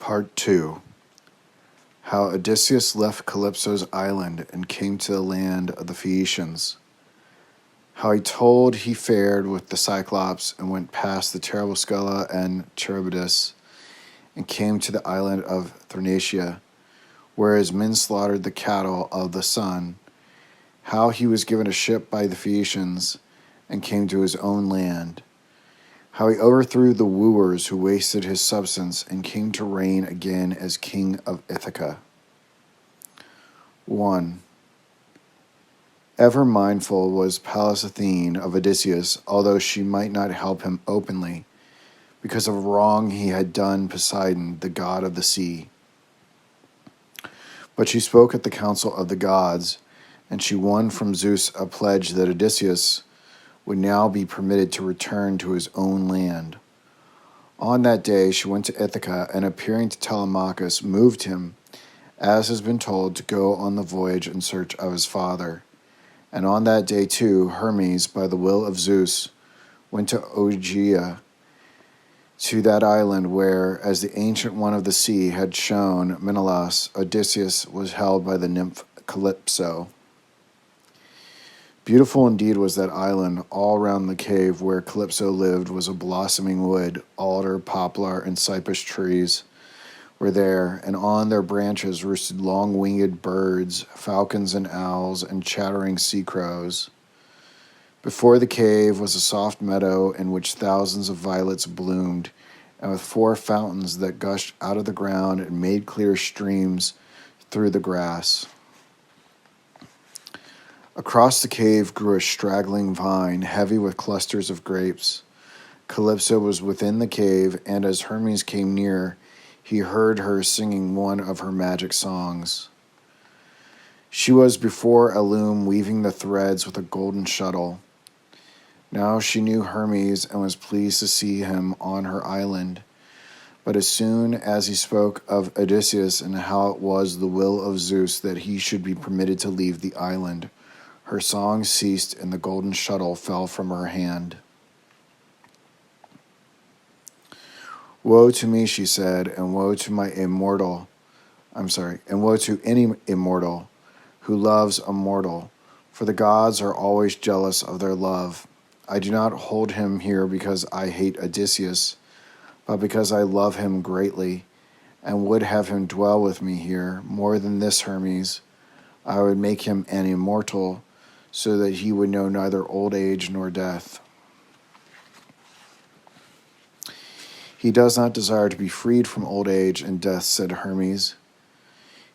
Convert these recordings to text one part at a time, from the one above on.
Part 2. How Odysseus left Calypso's island and came to the land of the Phaeacians. How he told he fared with the Cyclops and went past the terrible Scylla and Charybdis and came to the island of Phaeacia, where his men slaughtered the cattle of the sun. How he was given a ship by the Phaeacians and came to his own land. How he overthrew the wooers who wasted his substance and came to reign again as king of Ithaca. 1. Ever mindful was Pallas Athene of Odysseus, although she might not help him openly, because of wrong he had done Poseidon, the god of the sea. But she spoke at the council of the gods, and she won from Zeus a pledge that Odysseus would now be permitted to return to his own land. On that day she went to Ithaca, and appearing to Telemachus, moved him, as has been told, to go on the voyage in search of his father. And on that day too Hermes, by the will of Zeus, went to Ogygia, to that island where, as the Ancient One of the Sea had shown Menelaus, Odysseus was held by the nymph Calypso. Beautiful indeed was that island. All round the cave where Calypso lived was a blossoming wood. Alder, poplar, and cypress trees were there, and on their branches roosted long-winged birds, falcons and owls, and chattering sea crows. Before the cave was a soft meadow in which thousands of violets bloomed, and with 4 fountains that gushed out of the ground and made clear streams through the grass. Across the cave grew a straggling vine, heavy with clusters of grapes. Calypso was within the cave, and as Hermes came near, he heard her singing one of her magic songs. She was before a loom weaving the threads with a golden shuttle. Now she knew Hermes and was pleased to see him on her island. But as soon as he spoke of Odysseus and how it was the will of Zeus that he should be permitted to leave the island, her song ceased and the golden shuttle fell from her hand. Woe to me, she said, and woe to any immortal who loves a mortal, for the gods are always jealous of their love. I do not hold him here because I hate Odysseus, but because I love him greatly, and would have him dwell with me here. More than this, Hermes, I would make him an immortal, so that he would know neither old age nor death. He does not desire to be freed from old age and death, said Hermes.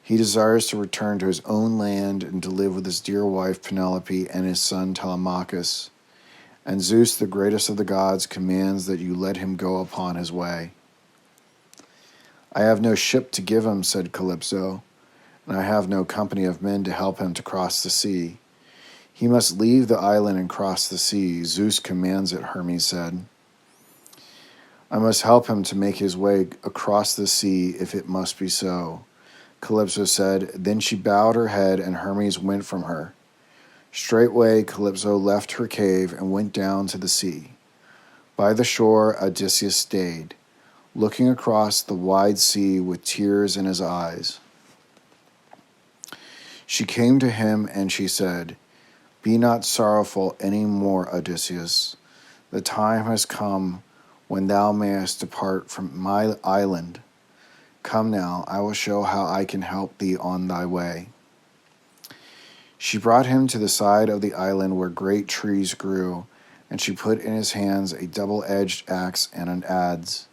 He desires to return to his own land and to live with his dear wife Penelope and his son Telemachus. And Zeus, the greatest of the gods, commands that you let him go upon his way. I have no ship to give him, said Calypso, and I have no company of men to help him to cross the sea. He must leave the island and cross the sea. Zeus commands it, Hermes said. I must help him to make his way across the sea if it must be so, Calypso said. Then she bowed her head, and Hermes went from her. Straightway Calypso left her cave and went down to the sea. By the shore Odysseus stayed, looking across the wide sea with tears in his eyes. She came to him and she said, Be not sorrowful any more, Odysseus. The time has come when thou mayest depart from my island. Come now, I will show how I can help thee on thy way. She brought him to the side of the island where great trees grew, and she put in his hands a double-edged axe and an adze.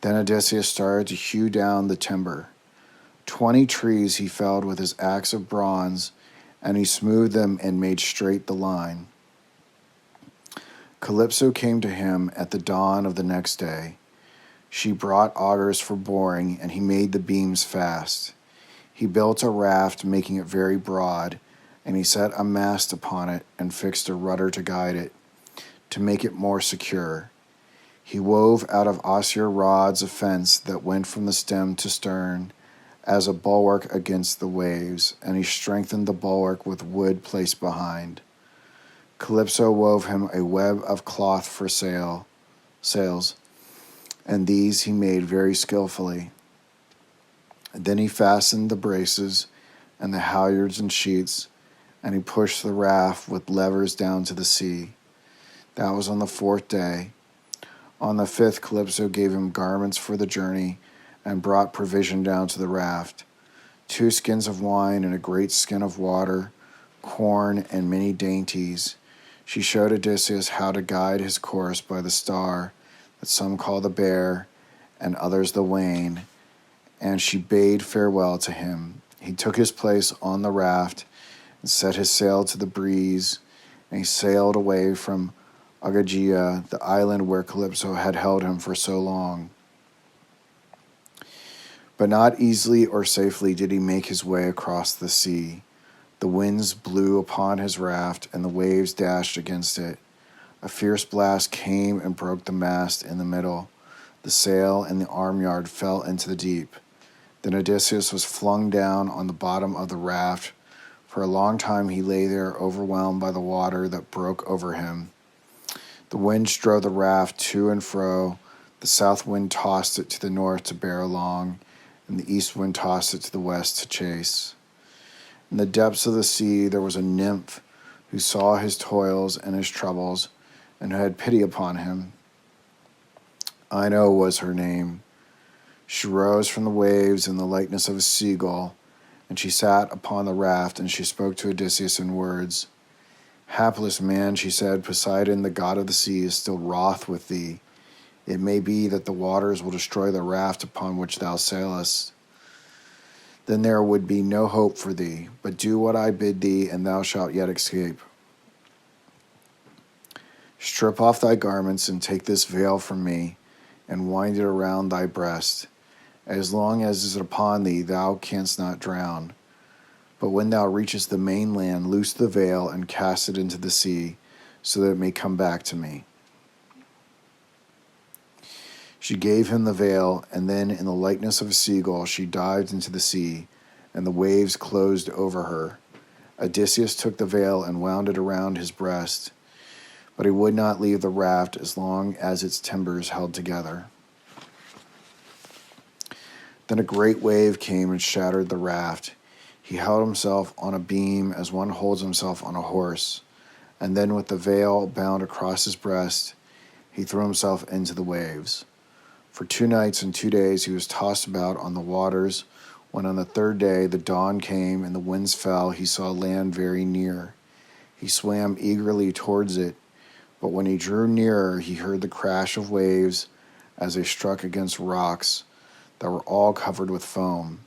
Then Odysseus started to hew down the timber. 20 trees he felled with his axe of bronze, and he smoothed them and made straight the line. Calypso came to him at the dawn of the next day. She brought augers for boring, and he made the beams fast. He built a raft, making it very broad, and he set a mast upon it and fixed a rudder to guide it, to make it more secure. He wove out of osier rods a fence that went from the stem to stern as a bulwark against the waves, and he strengthened the bulwark with wood placed behind. Calypso wove him a web of cloth for sails, and these he made very skillfully. Then he fastened the braces and the halyards and sheets, and he pushed the raft with levers down to the sea. That was on the 4th day. On the 5th, Calypso gave him garments for the journey and brought provision down to the raft, 2 skins of wine and a great skin of water, corn, and many dainties. She showed Odysseus how to guide his course by the star that some call the Bear and others the Wain, and she bade farewell to him. He took his place on the raft and set his sail to the breeze, and he sailed away from Ogygia, the island where Calypso had held him for so long. But not easily or safely did he make his way across the sea. The winds blew upon his raft, and the waves dashed against it. A fierce blast came and broke the mast in the middle. The sail and the arm-yard fell into the deep. Then Odysseus was flung down on the bottom of the raft. For a long time he lay there, overwhelmed by the water that broke over him. The wind drove the raft to and fro. The south wind tossed it to the north to bear along, and the east wind tossed it to the west to chase. In the depths of the sea there was a nymph who saw his toils and his troubles, and who had pity upon him. Ino was her name. She rose from the waves in the likeness of a seagull, and she sat upon the raft, and she spoke to Odysseus in words. Hapless man, she said, Poseidon, the god of the sea, is still wroth with thee. It may be that the waters will destroy the raft upon which thou sailest. Then there would be no hope for thee, but do what I bid thee, and thou shalt yet escape. Strip off thy garments, and take this veil from me, and wind it around thy breast. As long as it is upon thee, thou canst not drown. But when thou reachest the mainland, loose the veil and cast it into the sea, so that it may come back to me. She gave him the veil, and then in the likeness of a seagull she dived into the sea, and the waves closed over her. Odysseus took the veil and wound it around his breast, but he would not leave the raft as long as its timbers held together. Then a great wave came and shattered the raft. He held himself on a beam as one holds himself on a horse, and then with the veil bound across his breast, he threw himself into the waves. For 2 nights and 2 days he was tossed about on the waters. When on the 3rd day the dawn came and the winds fell, he saw land very near. He swam eagerly towards it, but when he drew nearer, he heard the crash of waves as they struck against rocks that were all covered with foam.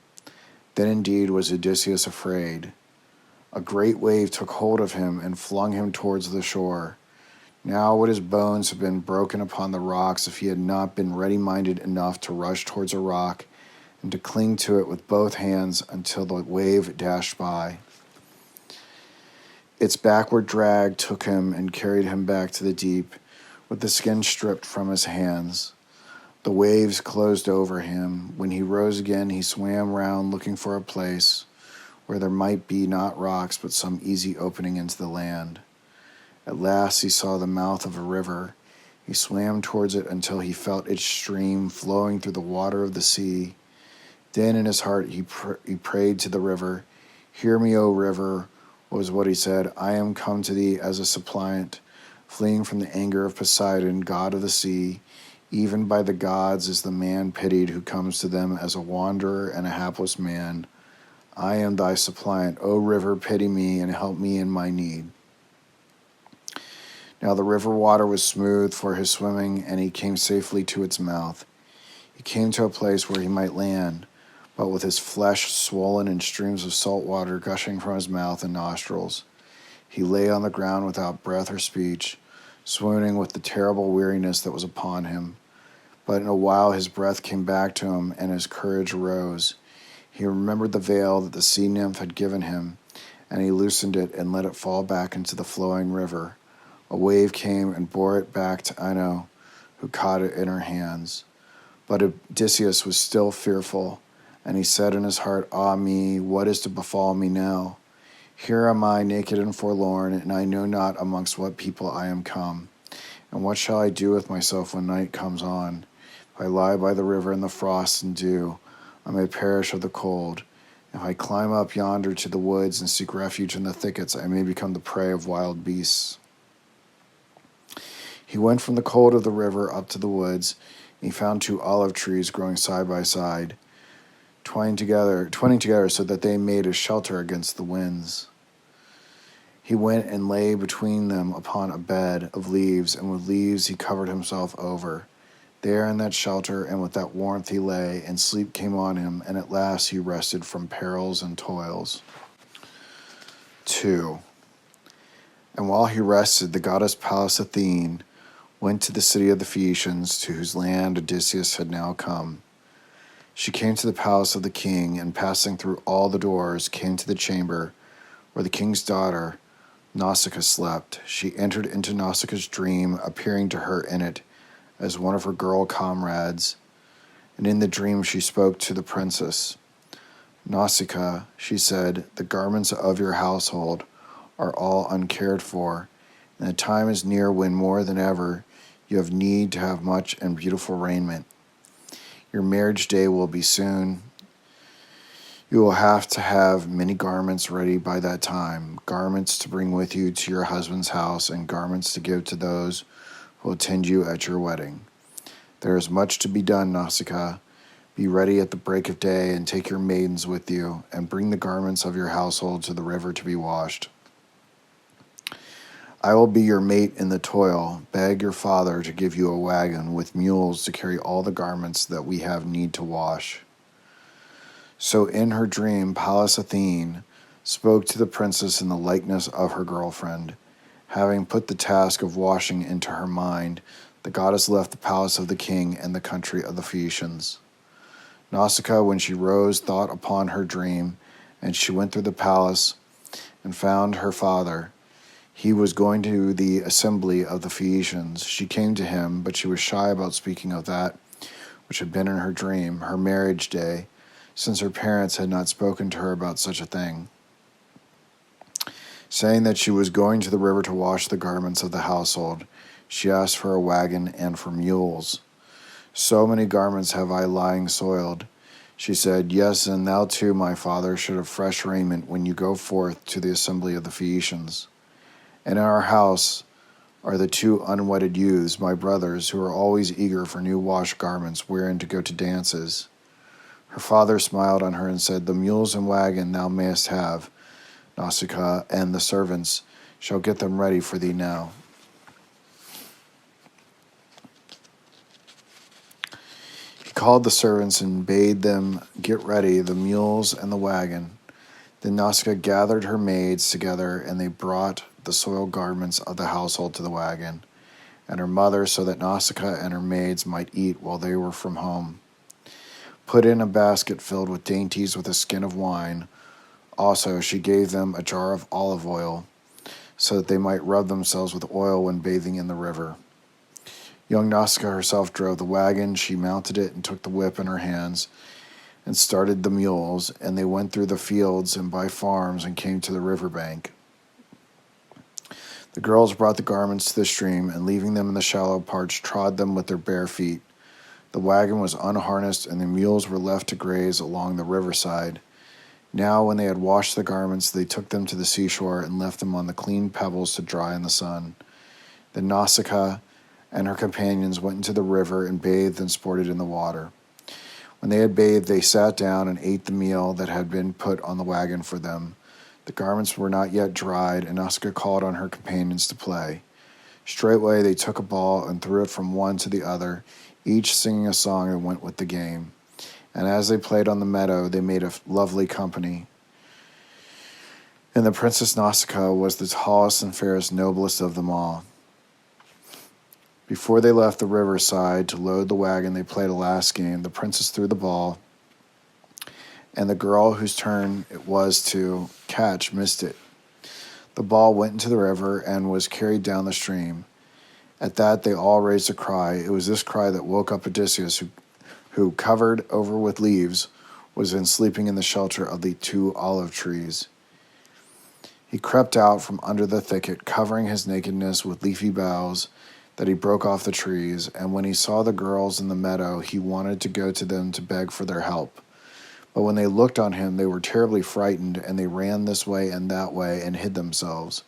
Then indeed was Odysseus afraid. A great wave took hold of him and flung him towards the shore. Now would his bones have been broken upon the rocks if he had not been ready-minded enough to rush towards a rock and to cling to it with both hands until the wave dashed by. Its backward drag took him and carried him back to the deep, with the skin stripped from his hands. The waves closed over him. When he rose again, he swam round looking for a place where there might be not rocks but some easy opening into the land. At last he saw the mouth of a river. He swam towards it until he felt its stream flowing through the water of the sea. Then in his heart he prayed to the river. Hear me, O river, was what he said. I am come to thee as a suppliant, fleeing from the anger of Poseidon, god of the sea. Even by the gods is the man pitied who comes to them as a wanderer and a hapless man. I am thy suppliant. O river, pity me and help me in my need. Now the river water was smooth for his swimming, and he came safely to its mouth. He came to a place where he might land, but with his flesh swollen and streams of salt water gushing from his mouth and nostrils. He lay on the ground without breath or speech, swooning with the terrible weariness that was upon him. But in a while his breath came back to him, and his courage rose. He remembered the veil that the sea nymph had given him, and he loosened it and let it fall back into the flowing river. A wave came and bore it back to Ino, who caught it in her hands. But Odysseus was still fearful, and he said in his heart, Ah me, what is to befall me now? Here am I, naked and forlorn, and I know not amongst what people I am come. And what shall I do with myself when night comes on? If I lie by the river in the frost and dew, I may perish of the cold. If I climb up yonder to the woods and seek refuge in the thickets, I may become the prey of wild beasts." He went from the cold of the river up to the woods, and he found 2 olive trees growing side by side, twining together so that they made a shelter against the winds. He went and lay between them upon a bed of leaves, and with leaves he covered himself over. There in that shelter and with that warmth he lay, and sleep came on him, and at last he rested from perils and toils. 2. And while he rested, the goddess Pallas Athene went to the city of the Phaeacians, to whose land Odysseus had now come. She came to the palace of the king, and passing through all the doors, came to the chamber where the king's daughter, Nausicaa, slept. She entered into Nausicaa's dream, appearing to her in it as one of her girl comrades, and in the dream she spoke to the princess. "Nausicaa," she said, "the garments of your household are all uncared for, and the time is near when more than ever you have need to have much and beautiful raiment. Your marriage day will be soon. You will have to have many garments ready by that time, garments to bring with you to your husband's house, and garments to give to those who will attend you at your wedding. There is much to be done, Nausicaa. Be ready at the break of day, and take your maidens with you, and bring the garments of your household to the river to be washed. I will be your mate in the toil. Beg your father to give you a wagon with mules to carry all the garments that we have need to wash." So in her dream, Pallas Athene spoke to the princess in the likeness of her girlfriend. Having put the task of washing into her mind, the goddess left the palace of the king and the country of the Phaeacians. Nausicaa, when she rose, thought upon her dream, and she went through the palace and found her father. He was going to the assembly of the Phaeacians. She came to him, but she was shy about speaking of that which had been in her dream, her marriage day, since her parents had not spoken to her about such a thing. Saying that she was going to the river to wash the garments of the household, she asked for a wagon and for mules. "So many garments have I lying soiled," she said. "Yes, and thou too, my father, should have fresh raiment when you go forth to the assembly of the Phaeacians. And in our house are the 2 unwedded youths, my brothers, who are always eager for new washed garments wherein to go to dances." Her father smiled on her and said, "The mules and wagon thou mayest have, Nausicaa, and the servants shall get them ready for thee now." He called the servants and bade them get ready the mules and the wagon. Then Nausicaa gathered her maids together, and they brought the soiled garments of the household to the wagon, and her mother, so that Nausicaa and her maids might eat while they were from home, put in a basket filled with dainties with a skin of wine. Also she gave them a jar of olive oil, so that they might rub themselves with oil when bathing in the river. Young Nausicaa herself drove the wagon. She mounted it and took the whip in her hands and started the mules, and they went through the fields and by farms and came to the river bank. The girls brought the garments to the stream, and leaving them in the shallow parts, trod them with their bare feet. The wagon was unharnessed, and the mules were left to graze along the riverside. Now, when they had washed the garments, they took them to the seashore and left them on the clean pebbles to dry in the sun. Then Nausicaa and her companions went into the river and bathed and sported in the water. When they had bathed, they sat down and ate the meal that had been put on the wagon for them. The garments were not yet dried, and Nausicaa called on her companions to play. Straightway they took a ball and threw it from one to the other, each singing a song and went with the game. And as they played on the meadow, they made a lovely company. And the Princess Nausicaa was the tallest and fairest, noblest of them all. Before they left the riverside to load the wagon, they played a last game. The princess threw the ball, and the girl whose turn it was to catch missed it. The ball went into the river and was carried down the stream. At that they all raised a cry. It was this cry that woke up Odysseus, who covered over with leaves, was then sleeping in the shelter of the 2 olive trees. He crept out from under the thicket, covering his nakedness with leafy boughs that he broke off the trees, and when he saw the girls in the meadow, he wanted to go to them to beg for their help. But when they looked on him, they were terribly frightened, and they ran this way and that way and hid themselves.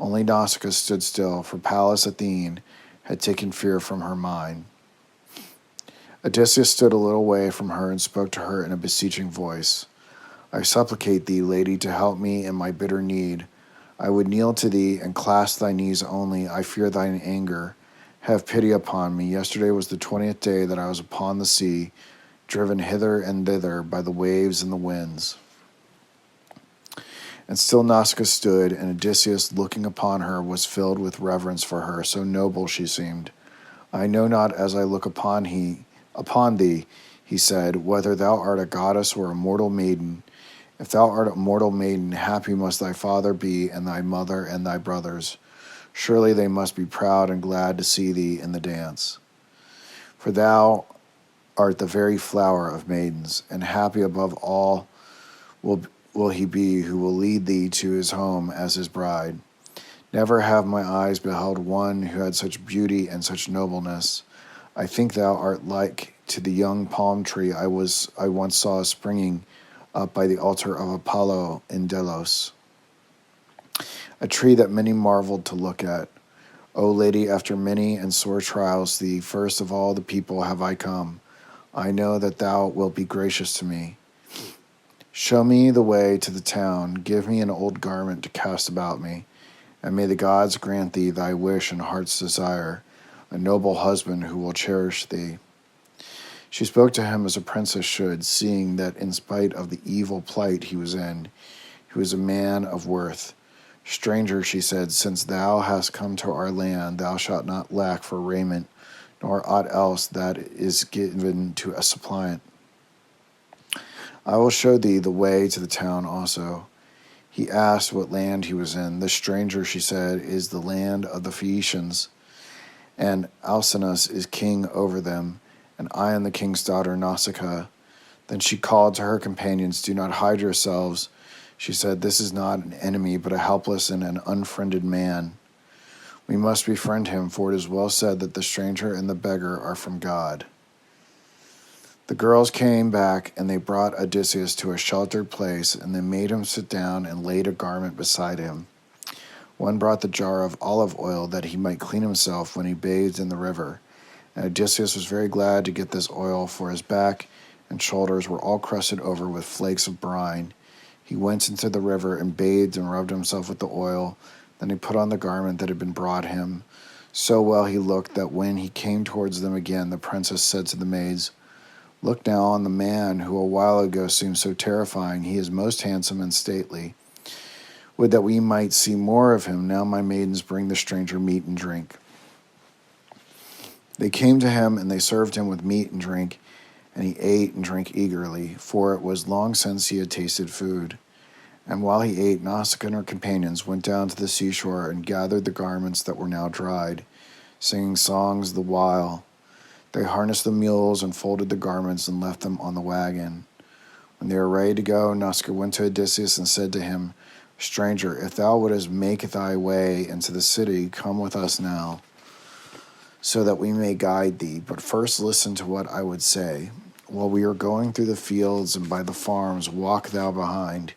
Only Nausicaa stood still, for Pallas Athene had taken fear from her mind. Odysseus stood a little way from her and spoke to her in a beseeching voice. I supplicate thee, lady, to help me in my bitter need. I would kneel to thee and clasp thy knees only. I fear thine anger. Have pity upon me. Yesterday was the 20th day that I was upon the sea, driven hither and thither by the waves and the winds. And still Nausicaa stood, and Odysseus, looking upon her, was filled with reverence for her, so noble she seemed. I know not as I look upon thee, he said, whether thou art a goddess or a mortal maiden. If thou art a mortal maiden, happy must thy father be, and thy mother, and thy brothers. Surely they must be proud and glad to see thee in the dance. For thou art the very flower of maidens, and happy above all will he be who will lead thee to his home as his bride. Never have my eyes beheld one who had such beauty and such nobleness. I think thou art like to the young palm tree I once saw springing up by the altar of Apollo in Delos, a tree that many marveled to look at. O lady, after many and sore trials, the first of all the people have I come. I know that thou wilt be gracious to me. Show me the way to the town, give me an old garment to cast about me, and may the gods grant thee thy wish and heart's desire, a noble husband who will cherish thee. She spoke to him as a princess should, seeing that in spite of the evil plight he was in, he was a man of worth. Stranger, she said, since thou hast come to our land, thou shalt not lack for raiment, nor aught else that is given to a suppliant. I will show thee the way to the town also. He asked what land he was in. This stranger, she said, is the land of the Phaeacians, and Alcinous is king over them, and I am the king's daughter, Nausicaa. Then she called to her companions, do not hide yourselves. She said, this is not an enemy, but a helpless and an unfriended man. We must befriend him, for it is well said that the stranger and the beggar are from God. The girls came back, and they brought Odysseus to a sheltered place, and they made him sit down and laid a garment beside him. One brought the jar of olive oil that he might clean himself when he bathed in the river. And Odysseus was very glad to get this oil, for his back and shoulders were all crusted over with flakes of brine. He went into the river and bathed and rubbed himself with the oil. Then he put on the garment that had been brought him. So well he looked that when he came towards them again, the princess said to the maids, look now on the man who a while ago seemed so terrifying. He is most handsome and stately. Would that we might see more of him. Now my maidens bring the stranger meat and drink. They came to him, and they served him with meat and drink, and he ate and drank eagerly, for it was long since he had tasted food. And while he ate, Nausicaa and her companions went down to the seashore and gathered the garments that were now dried, singing songs the while. They harnessed the mules and folded the garments and left them on the wagon. When they were ready to go, Nausicaa went to Odysseus and said to him, stranger, if thou wouldest make thy way into the city, come with us now, so that we may guide thee. But first listen to what I would say. While we are going through the fields and by the farms, walk thou behind,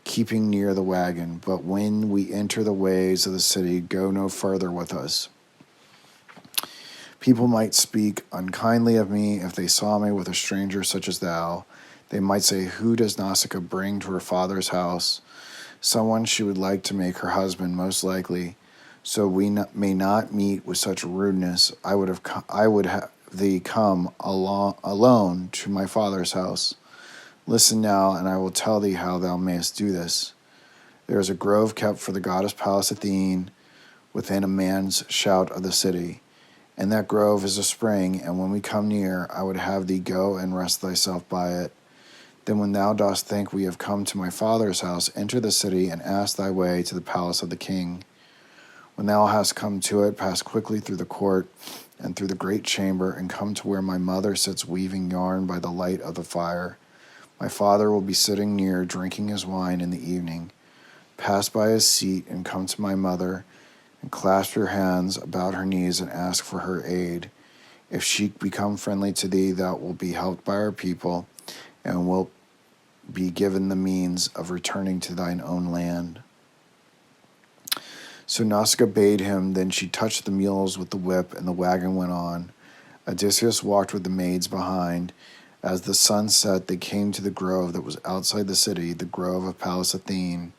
keeping near the wagon. But when we enter the ways of the city, go no further with us. People might speak unkindly of me if they saw me with a stranger such as thou. They might say, who does Nausicaa bring to her father's house? Someone she would like to make her husband, most likely. So we may not meet with such rudeness. I would have thee come alone to my father's house. Listen now, and I will tell thee how thou mayest do this. There is a grove kept for the goddess Pallas Athene within a man's shout of the city. And that grove is a spring, and when we come near, I would have thee go and rest thyself by it. Then when thou dost think we have come to my father's house, enter the city and ask thy way to the palace of the king. When thou hast come to it, pass quickly through the court and through the great chamber, and come to where my mother sits weaving yarn by the light of the fire. My father will be sitting near, drinking his wine in the evening. Pass by his seat and come to my mother, and clasp your hands about her knees and ask for her aid. If she become friendly to thee, thou wilt be helped by our people, and wilt be given the means of returning to thine own land. So Nausicaa bade him, then she touched the mules with the whip, and the wagon went on. Odysseus walked with the maids behind. As the sun set, they came to the grove that was outside the city, the grove of Pallas Athene.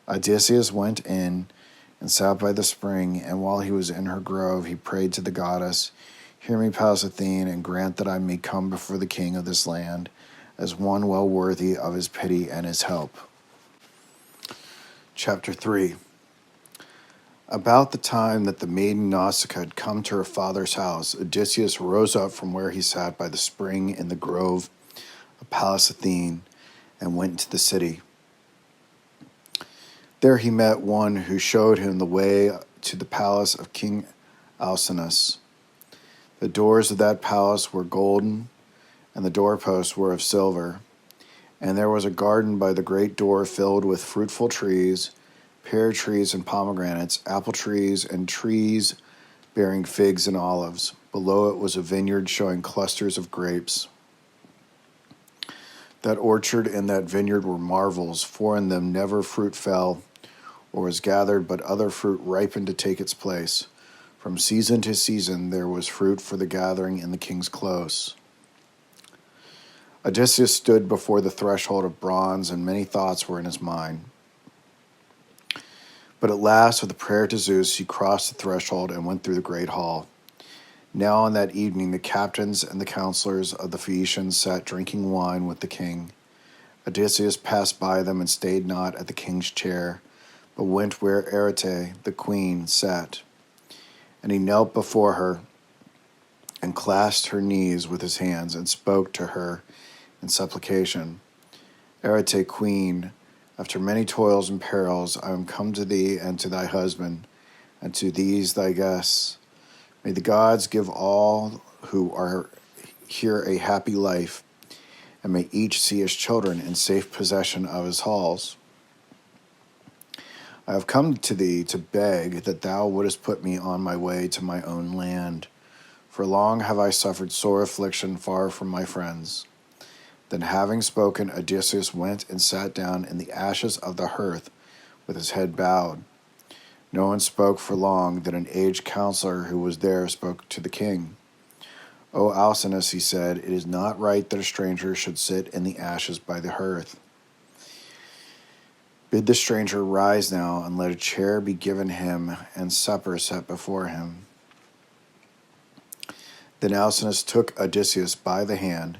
Odysseus went in and sat by the spring, and while he was in her grove, he prayed to the goddess, "Hear me, Pallas Athene, and grant that I may come before the king of this land, as one well worthy of his pity and his help." Chapter 3. About the time that the maiden Nausicaa had come to her father's house, Odysseus rose up from where he sat by the spring in the grove of Pallas Athene and went into the city. There he met one who showed him the way to the palace of King Alcinous. The doors of that palace were golden, and the doorposts were of silver. And there was a garden by the great door filled with fruitful trees, pear trees and pomegranates, apple trees and trees bearing figs and olives. Below it was a vineyard showing clusters of grapes. That orchard and that vineyard were marvels, for in them never fruit fell or was gathered, but other fruit ripened to take its place. From season to season there was fruit for the gathering in the king's close. Odysseus stood before the threshold of bronze, and many thoughts were in his mind. But at last, with a prayer to Zeus, he crossed the threshold and went through the great hall. Now on that evening the captains and the counselors of the Phaeacians sat drinking wine with the king. Odysseus passed by them and stayed not at the king's chair, but went where Arete, the queen, sat. And he knelt before her and clasped her knees with his hands and spoke to her in supplication. "Arete, queen, after many toils and perils, I am come to thee and to thy husband, and to these thy guests. May the gods give all who are here a happy life, and may each see his children in safe possession of his halls. I have come to thee to beg that thou wouldest put me on my way to my own land. For long have I suffered sore affliction far from my friends." Then having spoken, Odysseus went and sat down in the ashes of the hearth with his head bowed. No one spoke for long. Then an aged counselor who was there spoke to the king. "O Alcinous," he said, "it is not right that a stranger should sit in the ashes by the hearth. Bid the stranger rise now, and let a chair be given him and supper set before him." Then Alcinous took Odysseus by the hand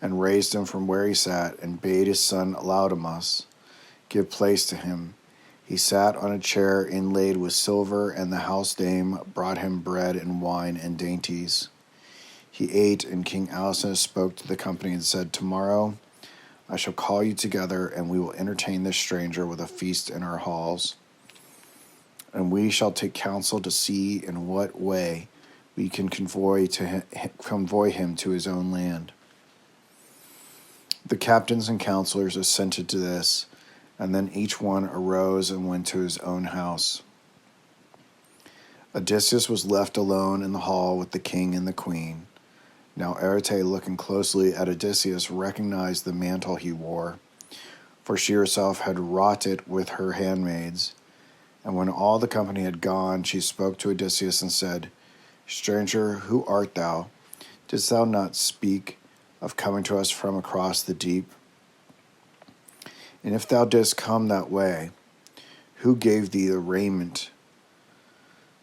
and raised him from where he sat, and bade his son Laodamas give place to him. He sat on a chair inlaid with silver, and the house dame brought him bread and wine and dainties. He ate, and King Alcinous spoke to the company and said, "Tomorrow I shall call you together, and we will entertain this stranger with a feast in our halls. And we shall take counsel to see in what way we can convoy him to his own land." The captains and counselors assented to this, and then each one arose and went to his own house. Odysseus was left alone in the hall with the king and the queen. Now Arete, looking closely at Odysseus, recognized the mantle he wore, for she herself had wrought it with her handmaids. And when all the company had gone, she spoke to Odysseus and said, "Stranger, who art thou? Didst thou not speak of coming to us from across the deep? And if thou didst come that way, who gave thee the raiment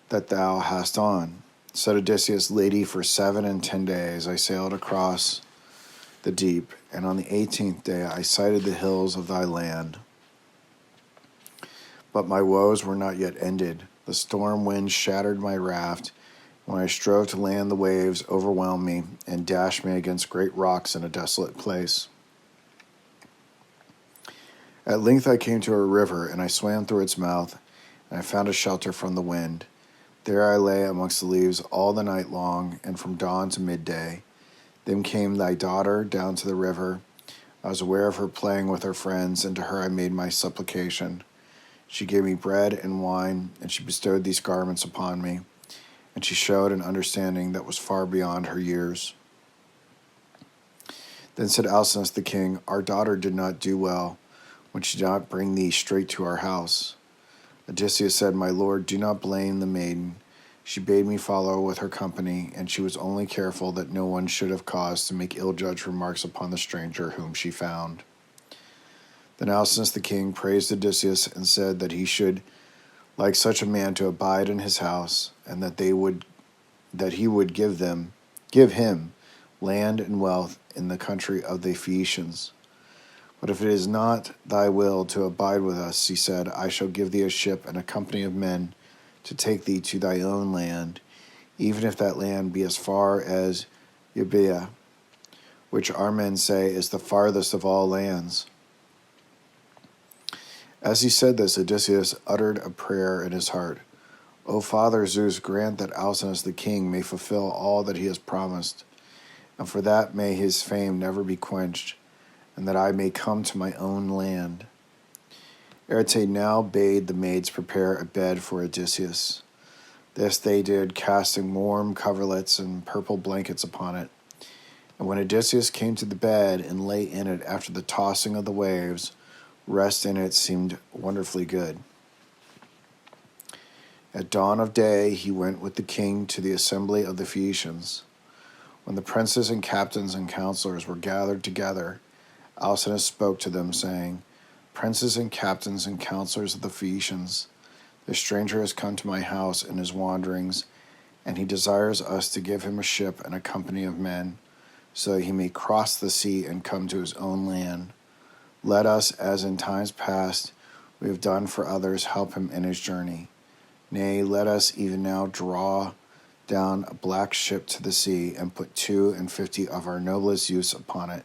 that thou hast on?" Said Odysseus, "Lady, for 7 and 10 days I sailed across the deep, and on the 18th day I sighted the hills of thy land. But my woes were not yet ended. The storm wind shattered my raft. When I strove to land, the waves overwhelmed me and dashed me against great rocks in a desolate place. At length I came to a river, and I swam through its mouth, and I found a shelter from the wind. There I lay amongst the leaves all the night long, and from dawn to midday. Then came thy daughter down to the river. I was aware of her playing with her friends, and to her I made my supplication. She gave me bread and wine, and she bestowed these garments upon me, and she showed an understanding that was far beyond her years. Then said Alcinous the king, Our daughter did not do well when she did not bring thee straight to our house. Odysseus said, My lord, do not blame the maiden. She bade me follow with her company, and she was only careful that no one should have cause to make ill-judged remarks upon the stranger whom she found. Then Alcinous the king praised Odysseus and said that he should like such a man to abide in his house, and that he would give him land and wealth in the country of the Phaeacians. But if it is not thy will to abide with us, he said, I shall give thee a ship and a company of men to take thee to thy own land, even if that land be as far as Euboea, which our men say is the farthest of all lands. As he said this, Odysseus uttered a prayer in his heart. O Father Zeus, grant that Alcinous the king may fulfill all that he has promised, and for that may his fame never be quenched, and that I may come to my own land. Arete now bade the maids prepare a bed for Odysseus. This they did, casting warm coverlets and purple blankets upon it. And when Odysseus came to the bed and lay in it after the tossing of the waves, rest in it seemed wonderfully good. At dawn of day he went with the king to the assembly of the Phaeacians. When the princes and captains and counselors were gathered together, Alcinous spoke to them, saying, Princes and captains and counselors of the Phaeacians, the stranger has come to my house in his wanderings, and he desires us to give him a ship and a company of men, so that he may cross the sea and come to his own land. Let us, as in times past we have done for others, help him in his journey. Nay, let us even now draw down a black ship to the sea, and put 52 of our noblest youths upon it,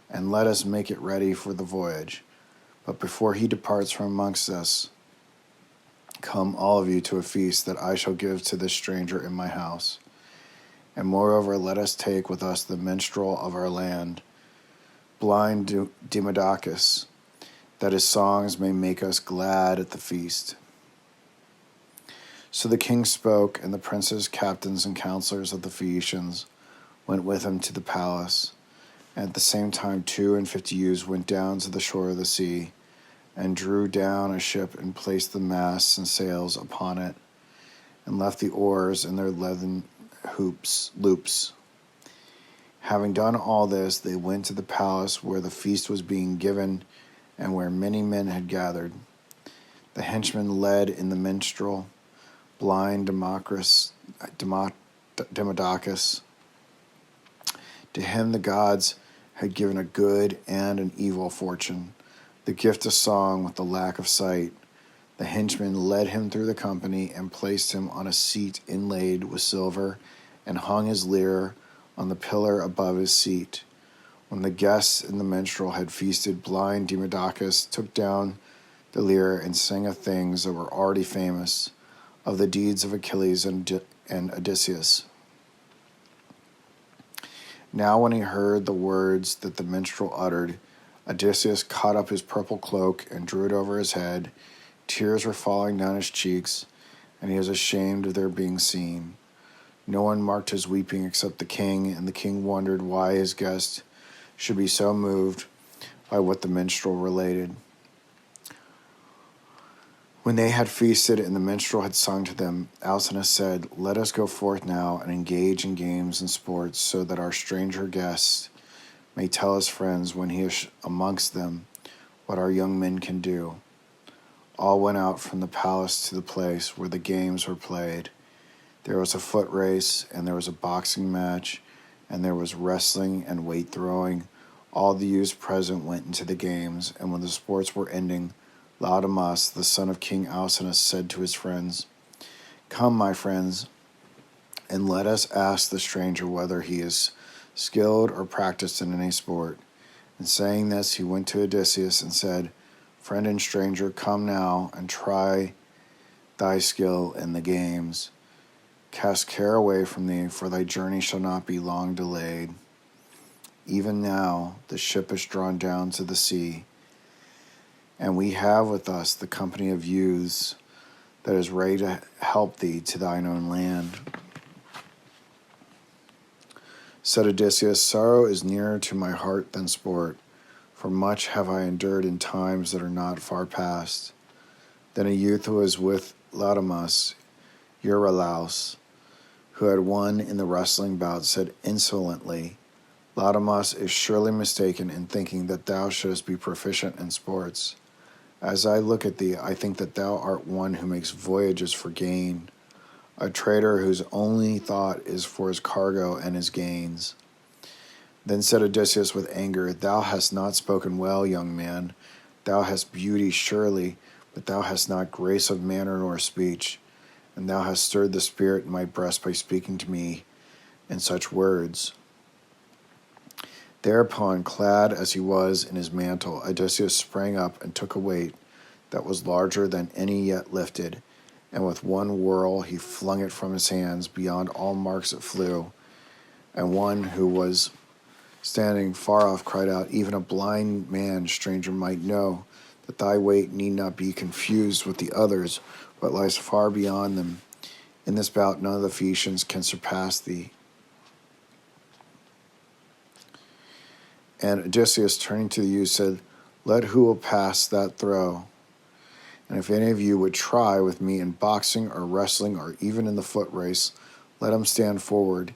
and let us make it ready for the voyage. But before he departs from amongst us, come all of you to a feast that I shall give to this stranger in my house. And moreover, let us take with us the minstrel of our land, blind Demodocus, that his songs may make us glad at the feast. So the king spoke, and the princes, captains, and counselors of the Phaeacians went with him to the palace. And at the same time 52 youths went down to the shore of the sea, and drew down a ship, and placed the masts and sails upon it, and left the oars in their leathern loops. Having done all this, they went to the palace where the feast was being given, and where many men had gathered. The henchmen led in the minstrel, blind Demodocus. To him the gods had given a good and an evil fortune, the gift of song with the lack of sight. The henchmen led him through the company, and placed him on a seat inlaid with silver, and hung his lyre on the pillar above his seat. When the guests in the minstrel had feasted, blind Demodocus took down the lyre and sang of things that were already famous, of the deeds of Achilles and Odysseus. Now when he heard the words that the minstrel uttered, Odysseus caught up his purple cloak and drew it over his head. Tears were falling down his cheeks, and he was ashamed of their being seen. No one marked his weeping except the king, and the king wondered why his guest should be so moved by what the minstrel related. When they had feasted and the minstrel had sung to them, Alcinous said, Let us go forth now and engage in games and sports, so that our stranger guest may tell his friends when he is amongst them what our young men can do. All went out from the palace to the place where the games were played. There was a foot race, and there was a boxing match, and there was wrestling and weight throwing. All the youths present went into the games, and when the sports were ending, Laodamas, the son of King Alcinous, said to his friends, Come, my friends, and let us ask the stranger whether he is skilled or practiced in any sport. And saying this, he went to Odysseus and said, Friend and stranger, come now and try thy skill in the games. Cast care away from thee, for thy journey shall not be long delayed. Even now the ship is drawn down to the sea, and we have with us the company of youths that is ready to help thee to thine own land. Said Odysseus, "Sorrow is nearer to my heart than sport, for much have I endured in times that are not far past." Then a youth who was with Laodamas, Euryalus, who had won in the wrestling bout, said insolently, "Laodamas is surely mistaken in thinking that thou shouldst be proficient in sports. As I look at thee, I think that thou art one who makes voyages for gain, a trader whose only thought is for his cargo and his gains." Then said Odysseus with anger, "Thou hast not spoken well, young man. Thou hast beauty surely, but thou hast not grace of manner nor speech, and thou hast stirred the spirit in my breast by speaking to me in such words." Thereupon, clad as he was in his mantle, Odysseus sprang up and took a weight that was larger than any yet lifted, and with one whirl he flung it from his hands. Beyond all marks it flew, and one who was standing far off cried out, "Even a blind man, stranger, might know that thy weight need not be confused with the others, but lies far beyond them. In this bout none of the Phaeacians can surpass thee." And Odysseus, turning to the youth, said, "Let who will pass that throw. And if any of you would try with me in boxing or wrestling or even in the foot race, let him stand forward,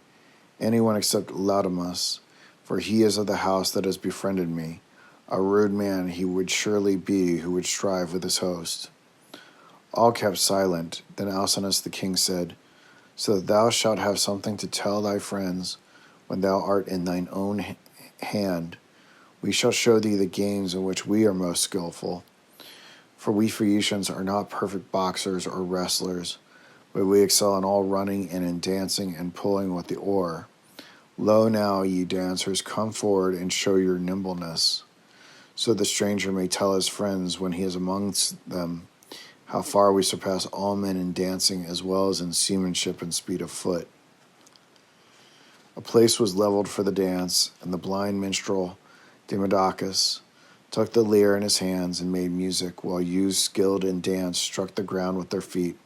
anyone except Laodamas, for he is of the house that has befriended me. A rude man he would surely be who would strive with his host." All kept silent. Then Alcinous the king said, "So that thou shalt have something to tell thy friends when thou art in thine own hand, we shall show thee the games in which we are most skillful. For we Phaeacians are not perfect boxers or wrestlers, but we excel in all running and in dancing and pulling with the oar. Lo now, ye dancers, come forward and show your nimbleness, so the stranger may tell his friends when he is amongst them how far we surpass all men in dancing as well as in seamanship and speed of foot." A place was leveled for the dance, and the blind minstrel Demodocus took the lyre in his hands and made music, while youths skilled in dance struck the ground with their feet.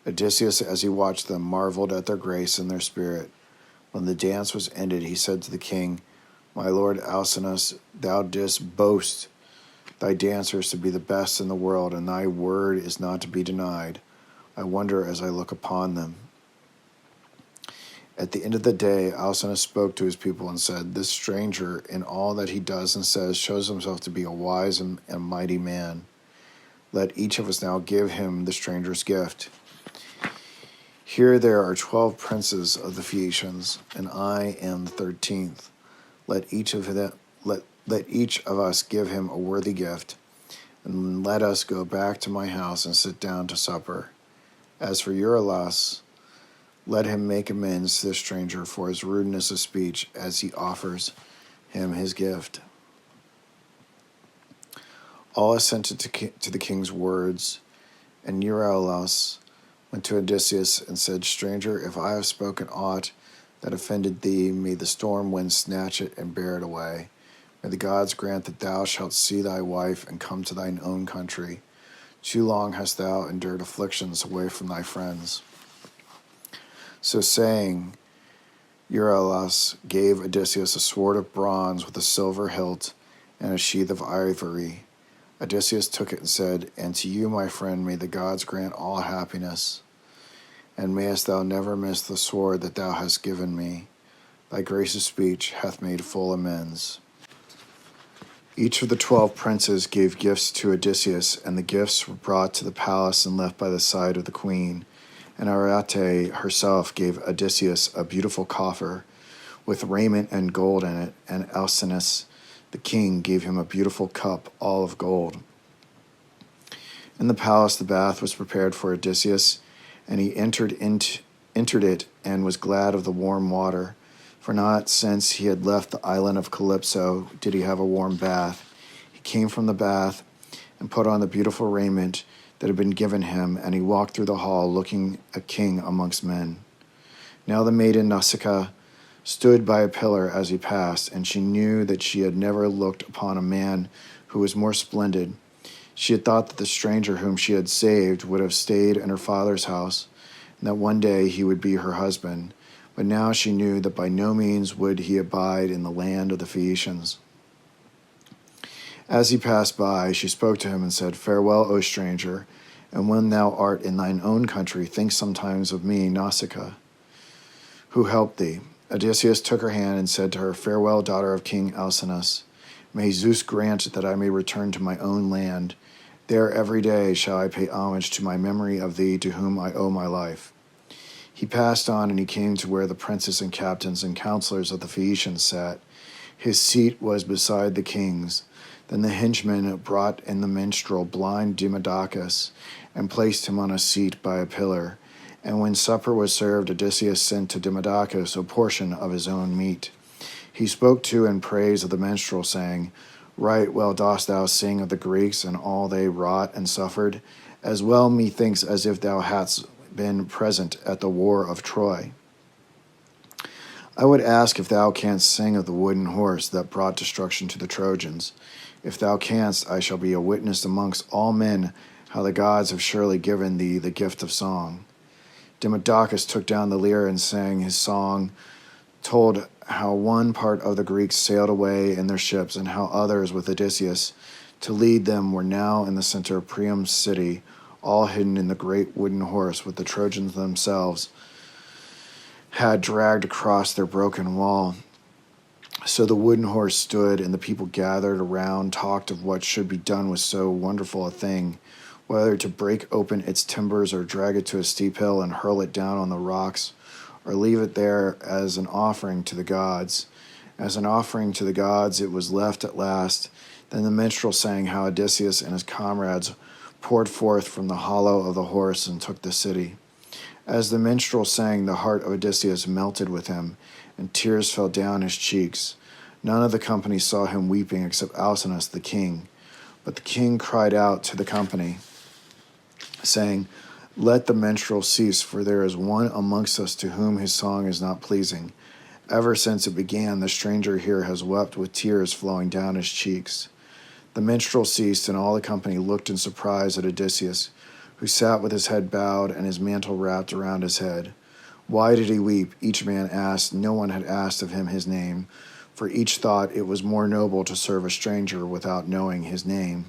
Odysseus, as he watched them, marveled at their grace and their spirit. When the dance was ended, he said to the king, "My lord Alcinous, thou didst boast thy dancers to be the best in the world, and thy word is not to be denied. I wonder as I look upon them." At the end of the day, Alcinous spoke to his people and said, "This stranger, in all that he does and says, shows himself to be a wise and mighty man. Let each of us now give him the stranger's gift. Here there are 12 princes of the Phaeacians, and I am the 13th. Let each of us give him a worthy gift, and let us go back to my house and sit down to supper. As for Euryalus, let him make amends to the stranger for his rudeness of speech as he offers him his gift." All assented to the king's words, and Euryalus went to Odysseus and said, "Stranger, if I have spoken aught that offended thee, may the storm wind snatch it and bear it away. May the gods grant that thou shalt see thy wife and come to thine own country. Too long hast thou endured afflictions away from thy friends." So saying, Euryalus gave Odysseus a sword of bronze with a silver hilt and a sheath of ivory. Odysseus took it and said, "And to you, my friend, may the gods grant all happiness, and mayest thou never miss the sword that thou hast given me. Thy gracious speech hath made full amends." Each of the 12 princes gave gifts to Odysseus, and the gifts were brought to the palace and left by the side of the queen. And Arete herself gave Odysseus a beautiful coffer with raiment and gold in it, and Alcinous the king gave him a beautiful cup, all of gold. In the palace the bath was prepared for Odysseus, and he entered it and was glad of the warm water, for not since he had left the island of Calypso did he have a warm bath. He came from the bath and put on the beautiful raiment that had been given him, and he walked through the hall looking a king amongst men. Now the maiden Nausicaa stood by a pillar as he passed, and she knew that she had never looked upon a man who was more splendid. She had thought that the stranger whom she had saved would have stayed in her father's house, and that one day he would be her husband. But now she knew that by no means would he abide in the land of the Phaeacians. As he passed by, she spoke to him and said, "Farewell, O stranger, and when thou art in thine own country, think sometimes of me, Nausicaa, who helped thee." Odysseus took her hand and said to her, "Farewell, daughter of King Alcinous. May Zeus grant that I may return to my own land. There every day shall I pay homage to my memory of thee, to whom I owe my life." He passed on, and he came to where the princes and captains and counselors of the Phaeacians sat. His seat was beside the king's. Then the henchman brought in the minstrel, blind Demodocus, and placed him on a seat by a pillar. And when supper was served, Odysseus sent to Demodocus a portion of his own meat. He spoke too in praise of the minstrel, saying, "Right well dost thou sing of the Greeks and all they wrought and suffered, as well methinks as if thou hadst been present at the war of Troy. I would ask if thou canst sing of the wooden horse that brought destruction to the Trojans. If thou canst, I shall be a witness amongst all men how the gods have surely given thee the gift of song." Demodocus took down the lyre and sang his song, told how one part of the Greeks sailed away in their ships, and how others, with Odysseus to lead them, were now in the center of Priam's city, all hidden in the great wooden horse which the Trojans themselves had dragged across their broken wall. So the wooden horse stood, and the people gathered around talked of what should be done with so wonderful a thing, whether to break open its timbers or drag it to a steep hill and hurl it down on the rocks, or leave it there as an offering to the gods. As an offering to the gods it was left at last. Then the minstrel sang how Odysseus and his comrades poured forth from the hollow of the horse and took the city. As the minstrel sang, the heart of Odysseus melted with him, and tears fell down his cheeks. None of the company saw him weeping except Alcinous the king. But the king cried out to the company, saying, "Let the minstrel cease, for there is one amongst us to whom his song is not pleasing. Ever since it began, the stranger here has wept with tears flowing down his cheeks." The minstrel ceased, and all the company looked in surprise at Odysseus, who sat with his head bowed and his mantle wrapped around his head. Why did he weep? Each man asked. No one had asked of him his name, for each thought it was more noble to serve a stranger without knowing his name.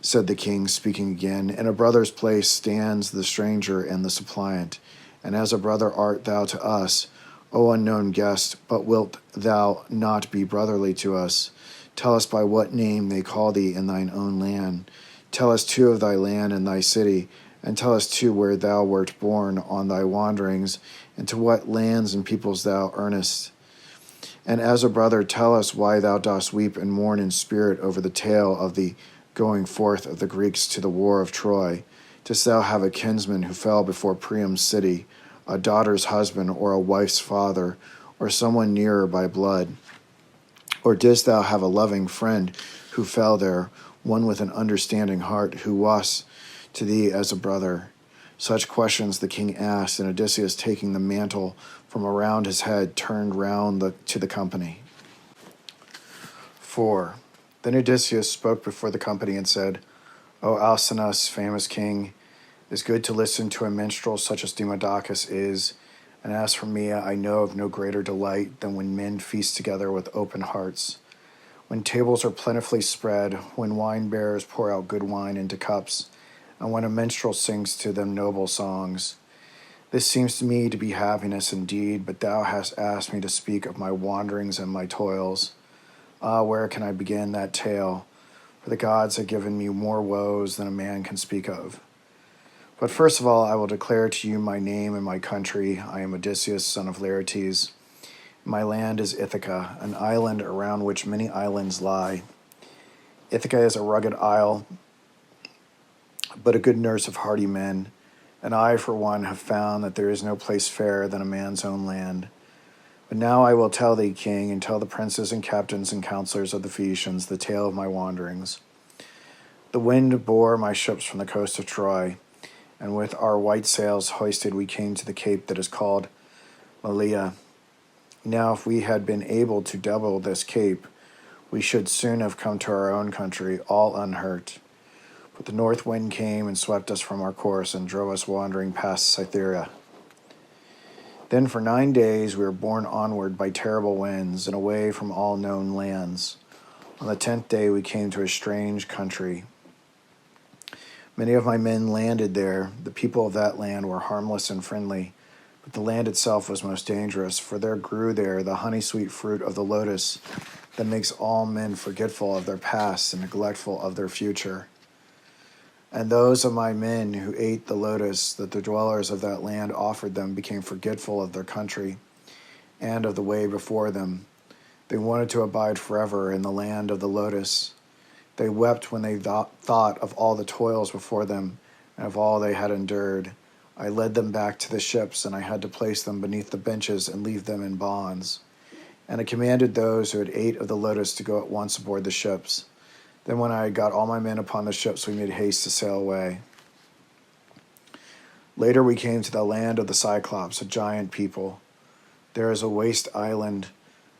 Said the king, speaking again, "In a brother's place stands the stranger and the suppliant, and as a brother art thou to us, O unknown guest, but wilt thou not be brotherly to us? Tell us by what name they call thee in thine own land. Tell us too of thy land and thy city, and tell us too where thou wert born on thy wanderings, and to what lands and peoples thou earnest. And as a brother, tell us why thou dost weep and mourn in spirit over the tale of the going forth of the Greeks to the war of Troy. Didst thou have a kinsman who fell before Priam's city, a daughter's husband or a wife's father, or someone nearer by blood? Or didst thou have a loving friend who fell there, one with an understanding heart, who was to thee as a brother?" Such questions the king asked, and Odysseus, taking the mantle from around his head, turned round to the company. 4. Then Odysseus spoke before the company and said, "O Alcinous, famous king, it is good to listen to a minstrel such as Demodocus is, and as for me, I know of no greater delight than when men feast together with open hearts. When tables are plentifully spread, when wine-bearers pour out good wine into cups, and when a minstrel sings to them noble songs. This seems to me to be happiness indeed, but thou hast asked me to speak of my wanderings and my toils. Ah, where can I begin that tale? For the gods have given me more woes than a man can speak of. But first of all, I will declare to you my name and my country. I am Odysseus, son of Laertes. My land is Ithaca, an island around which many islands lie. Ithaca is a rugged isle, but a good nurse of hardy men, and I, for one, have found that there is no place fairer than a man's own land. But now I will tell thee, king, and tell the princes and captains and counselors of the Phaeacians the tale of my wanderings. The wind bore my ships from the coast of Troy, and with our white sails hoisted we came to the cape that is called Malea. Now if we had been able to double this cape, we should soon have come to our own country, all unhurt. But the north wind came and swept us from our course and drove us wandering past Cythera. Then for 9 days we were borne onward by terrible winds and away from all known lands. On the 10th day we came to a strange country. Many of my men landed there. The people of that land were harmless and friendly, but the land itself was most dangerous, for there grew there the honey-sweet fruit of the lotus that makes all men forgetful of their past and neglectful of their future. And those of my men who ate the lotus that the dwellers of that land offered them became forgetful of their country and of the way before them. They wanted to abide forever in the land of the lotus. They wept when they thought of all the toils before them and of all they had endured. I led them back to the ships, and I had to place them beneath the benches and leave them in bonds. And I commanded those who had ate of the lotus to go at once aboard the ships. Then when I had got all my men upon the ships, we made haste to sail away. Later we came to the land of the Cyclops, a giant people. There is a waste island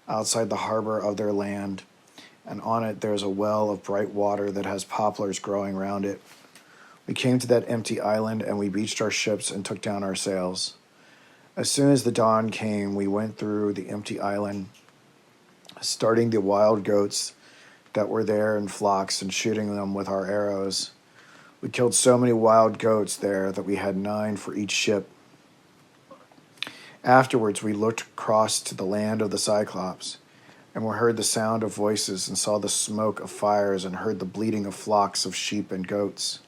outside the harbor of their land, and on it there is a well of bright water that has poplars growing round it. We came to that empty island, and we beached our ships and took down our sails. As soon as the dawn came, we went through the empty island, starting the wild goats that were there in flocks and shooting them with our arrows. We killed so many wild goats there that we had 9 for each ship. Afterwards we looked across to the land of the Cyclops, and we heard the sound of voices and saw the smoke of fires and heard the bleating of flocks of sheep and goats.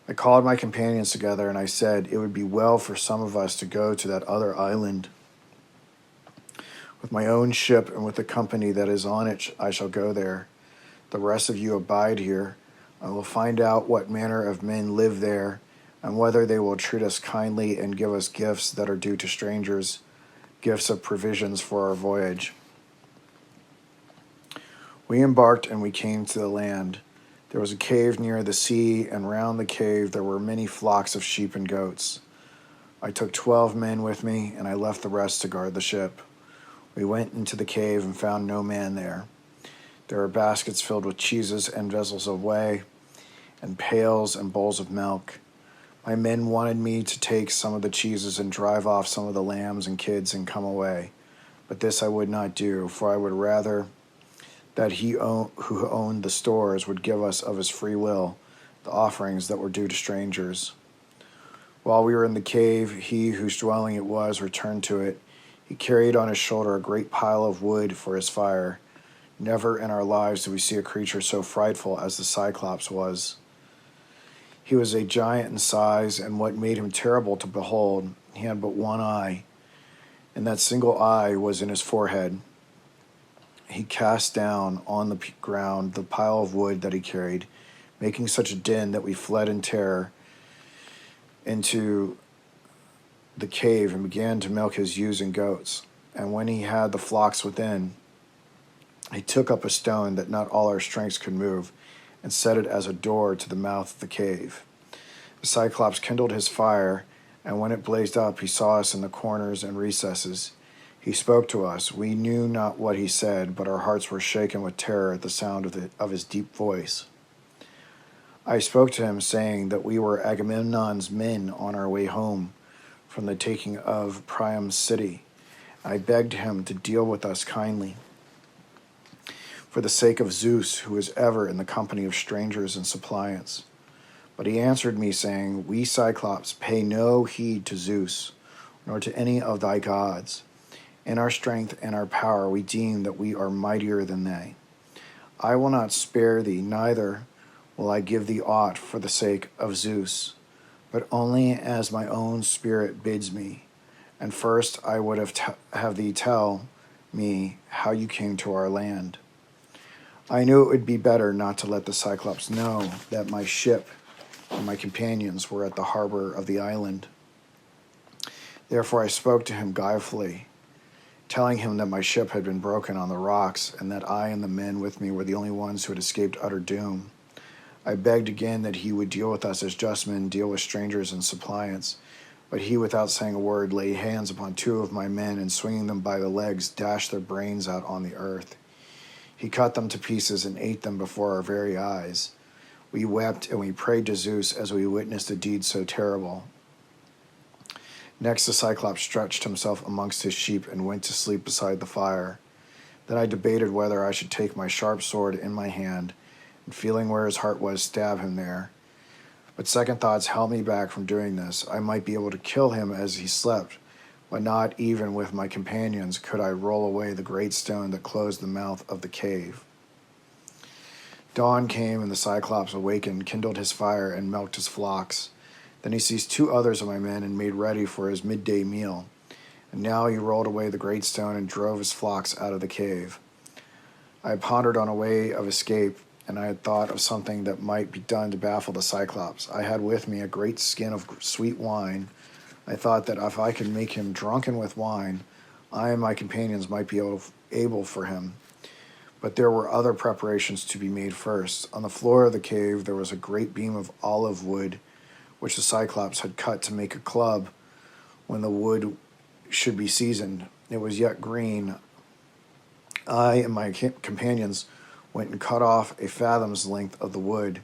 I called my companions together, and I said, "It would be well for some of us to go to that other island. With my own ship and with the company that is on it, I shall go there. The rest of you abide here. I will find out what manner of men live there, and whether they will treat us kindly and give us gifts that are due to strangers, gifts of provisions for our voyage." We embarked, and we came to the land. There was a cave near the sea, and round the cave there were many flocks of sheep and goats. I took 12 men with me, and I left the rest to guard the ship. We went into the cave and found no man there. There were baskets filled with cheeses and vessels of whey, and pails and bowls of milk. My men wanted me to take some of the cheeses and drive off some of the lambs and kids and come away. But this I would not do, for I would rather that he who owned the stores would give us of his free will the offerings that were due to strangers. While we were in the cave, he whose dwelling it was returned to it. He carried on his shoulder a great pile of wood for his fire. Never in our lives did we see a creature so frightful as the Cyclops was. He was a giant in size, and what made him terrible to behold, he had but one eye, and that single eye was in his forehead. He cast down on the ground the pile of wood that he carried, making such a din that we fled in terror into the cave and began to milk his ewes and goats. And when he had the flocks within, he took up a stone that not all our strength could move, and set it as a door to the mouth of the cave. The Cyclops kindled his fire, and when it blazed up, he saw us in the corners and recesses. He spoke to us. We knew not what he said, but our hearts were shaken with terror at the sound of his deep voice. I spoke to him, saying that we were Agamemnon's men on our way home from the taking of Priam's city. I begged him to deal with us kindly, for the sake of Zeus, who is ever in the company of strangers and suppliants. But he answered me, saying, "We Cyclops pay no heed to Zeus, nor to any of thy gods. In our strength and our power we deem that we are mightier than they. I will not spare thee, neither will I give thee aught for the sake of Zeus, but only as my own spirit bids me. And first I would have thee tell me how you came to our land." I knew it would be better not to let the Cyclops know that my ship and my companions were at the harbor of the island. Therefore I spoke to him guilefully, telling him that my ship had been broken on the rocks, and that I and the men with me were the only ones who had escaped utter doom. I begged again that he would deal with us as just men deal with strangers and suppliants, but he, without saying a word, laid hands upon 2 of my men, and swinging them by the legs, dashed their brains out on the earth. He cut them to pieces and ate them before our very eyes. We wept and we prayed to Zeus as we witnessed a deed so terrible. Next, the Cyclops stretched himself amongst his sheep and went to sleep beside the fire. Then I debated whether I should take my sharp sword in my hand, and feeling where his heart was, stab him there. But second thoughts held me back from doing this. I might be able to kill him as he slept, but not even with my companions could I roll away the great stone that closed the mouth of the cave. Dawn came, and the Cyclops awakened, kindled his fire, and milked his flocks. Then he seized 2 others of my men and made ready for his midday meal. And now he rolled away the great stone and drove his flocks out of the cave. I had pondered on a way of escape, and I had thought of something that might be done to baffle the Cyclops. I had with me a great skin of sweet wine. I thought that if I could make him drunken with wine, I and my companions might be able for him. But there were other preparations to be made first. On the floor of the cave there was a great beam of olive wood, which the Cyclops had cut to make a club when the wood should be seasoned. It was yet green. I and my companions went and cut off a fathom's length of the wood,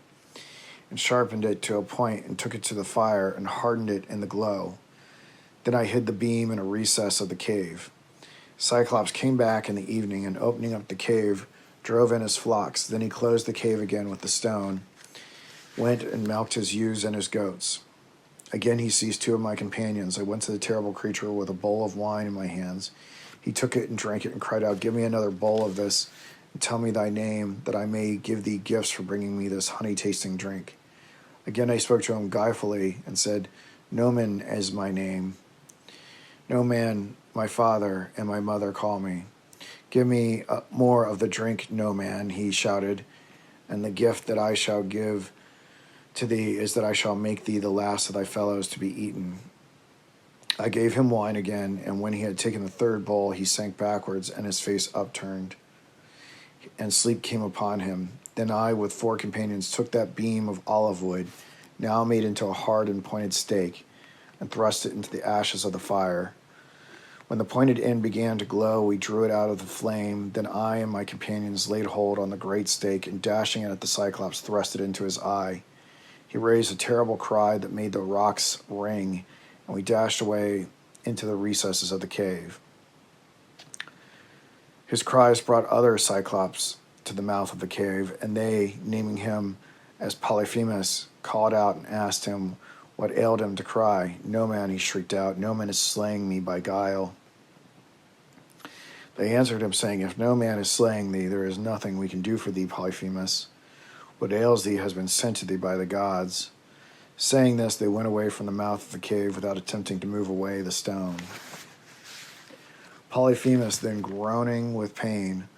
and sharpened it to a point, and took it to the fire, and hardened it in the glow. Then I hid the beam in a recess of the cave. Cyclops came back in the evening, and opening up the cave, drove in his flocks. Then he closed the cave again with the stone, went and milked his ewes and his goats. Again he seized 2 of my companions. I went to the terrible creature with a bowl of wine in my hands. He took it and drank it, and cried out, "Give me another bowl of this, and tell me thy name, that I may give thee gifts for bringing me this honey-tasting drink." Again I spoke to him guilefully, and said, "Nomen is my name. No man, my father and my mother call me." "Give me more of the drink, no man," he shouted, "and the gift that I shall give to thee is that I shall make thee the last of thy fellows to be eaten." I gave him wine again, and when he had taken the 3rd bowl, he sank backwards, and his face upturned, and sleep came upon him. Then I, with 4 companions, took that beam of olive wood, now made into a hard and pointed stake, and thrust it into the ashes of the fire. When the pointed end began to glow, we drew it out of the flame. Then I and my companions laid hold on the great stake, and dashing it at the Cyclops, thrust it into his eye. He raised a terrible cry that made the rocks ring, and we dashed away into the recesses of the cave. His cries brought other Cyclops to the mouth of the cave, and they, naming him as Polyphemus, called out and asked him what ailed him to cry. "No man," he shrieked out, "no man is slaying me by guile." They answered him, saying, "If no man is slaying thee, there is nothing we can do for thee, Polyphemus. What ails thee has been sent to thee by the gods." Saying this, they went away from the mouth of the cave without attempting to move away the stone. Polyphemus, then groaning with pain,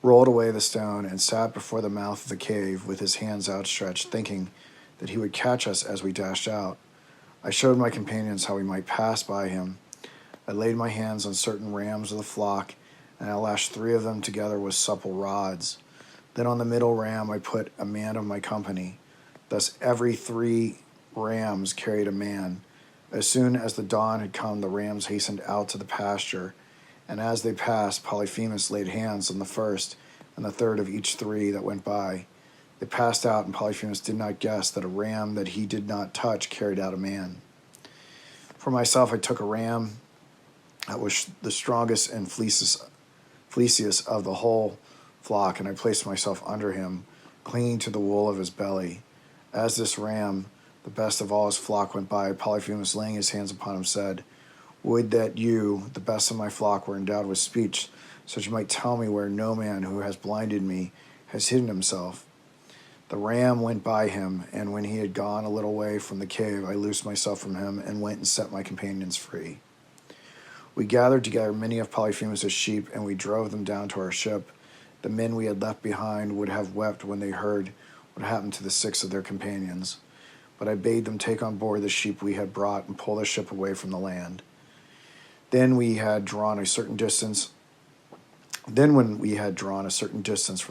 rolled away the stone and sat before the mouth of the cave with his hands outstretched, thinking that he would catch us as we dashed out. I showed my companions how we might pass by him. I laid my hands on certain rams of the flock, and I lashed 3 of them together with supple rods. Then on the middle ram I put a man of my company. Thus every 3 rams carried a man. As soon as the dawn had come, the rams hastened out to the pasture, and as they passed, Polyphemus laid hands on the first and the 3rd of each 3 that went by. They passed out, and Polyphemus did not guess that a ram that he did not touch carried out a man. For myself I took a ram that was the strongest and fleeciest of the whole flock, and I placed myself under him, clinging to the wool of his belly. As this ram, the best of all his flock, went by, Polyphemus, laying his hands upon him, said, "Would that you, the best of my flock, were endowed with speech, so that you might tell me where no man who has blinded me has hidden himself." The ram went by him, and when he had gone a little way from the cave, I loosed myself from him and went and set my companions free. We gathered together many of Polyphemus's sheep, and we drove them down to our ship. The men we had left behind would have wept when they heard what happened to the 6 of their companions. But I bade them take on board the sheep we had brought and pull the ship away from the land. Then when we had drawn a certain distance from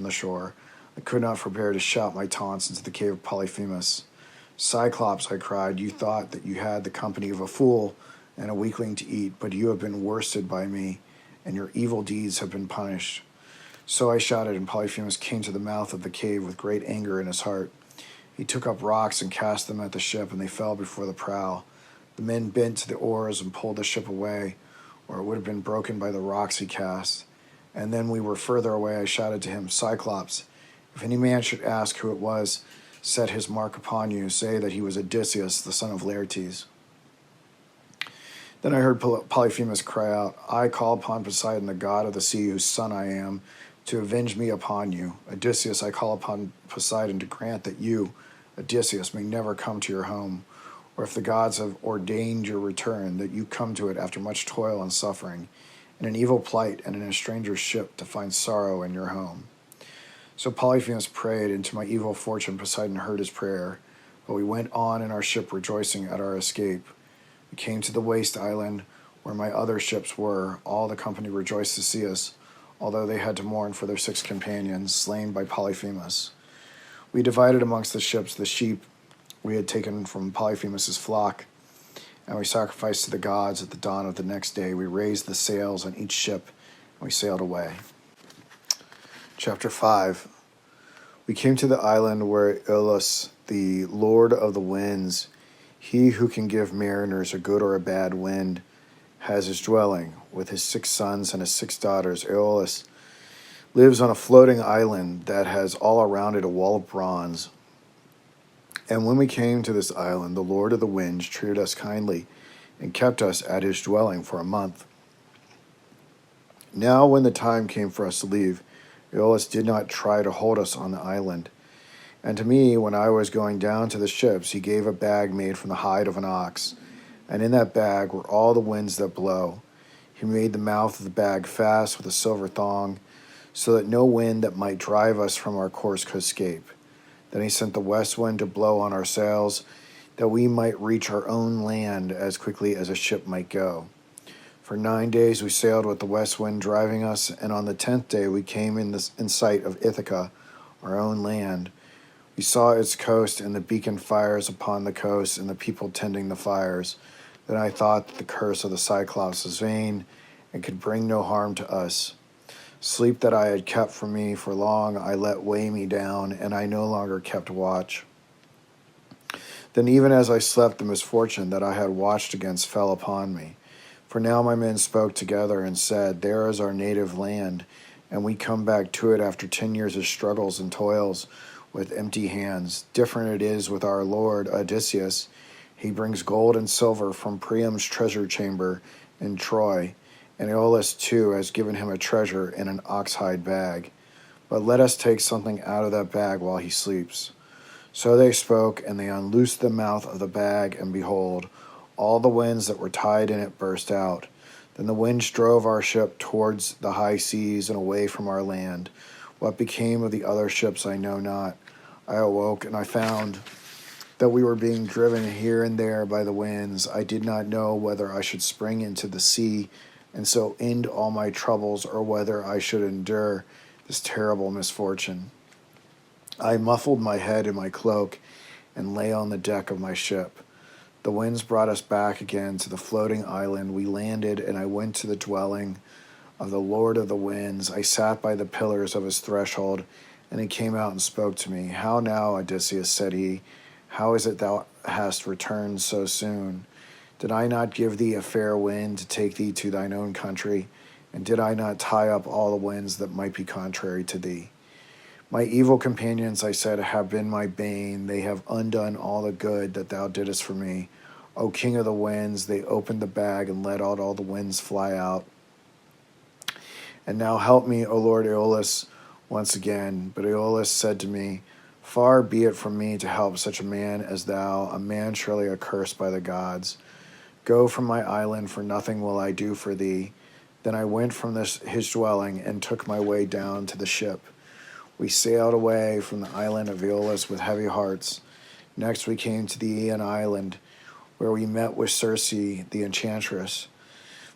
the shore, I could not forbear to shout my taunts into the cave of Polyphemus. "Cyclops," I cried, "you thought that you had the company of a fool and a weakling to eat, but you have been worsted by me, and your evil deeds have been punished." So I shouted, and Polyphemus came to the mouth of the cave with great anger in his heart. He took up rocks and cast them at the ship, and they fell before the prow. The men bent to the oars and pulled the ship away, or it would have been broken by the rocks he cast. And then we were further away. I shouted to him, Cyclops, if any man should ask who it was, set his mark upon you, say that he was Odysseus, the son of Laertes. Then I heard Polyphemus cry out, I call upon Poseidon, the god of the sea, whose son I am, to avenge me upon you. Odysseus, I call upon Poseidon to grant that you, Odysseus, may never come to your home, or if the gods have ordained your return, that you come to it after much toil and suffering, in an evil plight and in a stranger's ship, to find sorrow in your home. So Polyphemus prayed, and to my evil fortune Poseidon heard his prayer. But we went on in our ship rejoicing at our escape. We came to the waste island where my other ships were. All the company rejoiced to see us, although they had to mourn for their 6 companions, slain by Polyphemus. We divided amongst the ships the sheep we had taken from Polyphemus's flock, and we sacrificed to the gods at the dawn of the next day. We raised the sails on each ship, and we sailed away. Chapter 5. We came to the island where Aeolus, the lord of the winds, he who can give mariners a good or a bad wind, has his dwelling. With his 6 sons and his 6 daughters, Aeolus lives on a floating island that has all around it a wall of bronze. And when we came to this island, the Lord of the Winds treated us kindly and kept us at his dwelling for a month. Now when the time came for us to leave, Aeolus did not try to hold us on the island. And to me, when I was going down to the ships, he gave a bag made from the hide of an ox, and in that bag were all the winds that blow. He made the mouth of the bag fast with a silver thong, so that no wind that might drive us from our course could escape. Then he sent the west wind to blow on our sails, that we might reach our own land as quickly as a ship might go. For 9 days we sailed with the west wind driving us, and on the 10th day we came in sight of Ithaca, our own land. We saw its coast and the beacon fires upon the coast and the people tending the fires. Then I thought that the curse of the Cyclops was vain and could bring no harm to us. Sleep that I had kept from me for long I let weigh me down, and I no longer kept watch. Then even as I slept, the misfortune that I had watched against fell upon me. For now my men spoke together and said, There is our native land, and we come back to it after 10 years of struggles and toils with empty hands. Different it is with our lord Odysseus. He brings gold and silver from Priam's treasure chamber in Troy, and Aeolus too has given him a treasure in an oxhide bag. But let us take something out of that bag while he sleeps. So they spoke, and they unloosed the mouth of the bag, and behold, all the winds that were tied in it burst out. Then the winds drove our ship towards the high seas and away from our land. What became of the other ships I know not. I awoke, and I found that we were being driven here and there by the winds. I did not know whether I should spring into the sea and so end all my troubles, or whether I should endure this terrible misfortune. I muffled my head in my cloak and lay on the deck of my ship. The winds brought us back again to the floating island. We landed, and I went to the dwelling of the Lord of the Winds. I sat by the pillars of his threshold, and he came out and spoke to me. How now, Odysseus, said he, how is it thou hast returned so soon? Did I not give thee a fair wind to take thee to thine own country? And did I not tie up all the winds that might be contrary to thee? My evil companions, I said, have been my bane. They have undone all the good that thou didst for me. O King of the winds, they opened the bag and let out all the winds fly out. And now help me, O Lord Aeolus, once again. But Aeolus said to me, Far be it from me to help such a man as thou, a man surely accursed by the gods. Go from my island, for nothing will I do for thee. Then I went from his dwelling and took my way down to the ship. We sailed away from the island of Aeolus with heavy hearts. Next we came to the Aeaean island, where we met with Circe, the enchantress.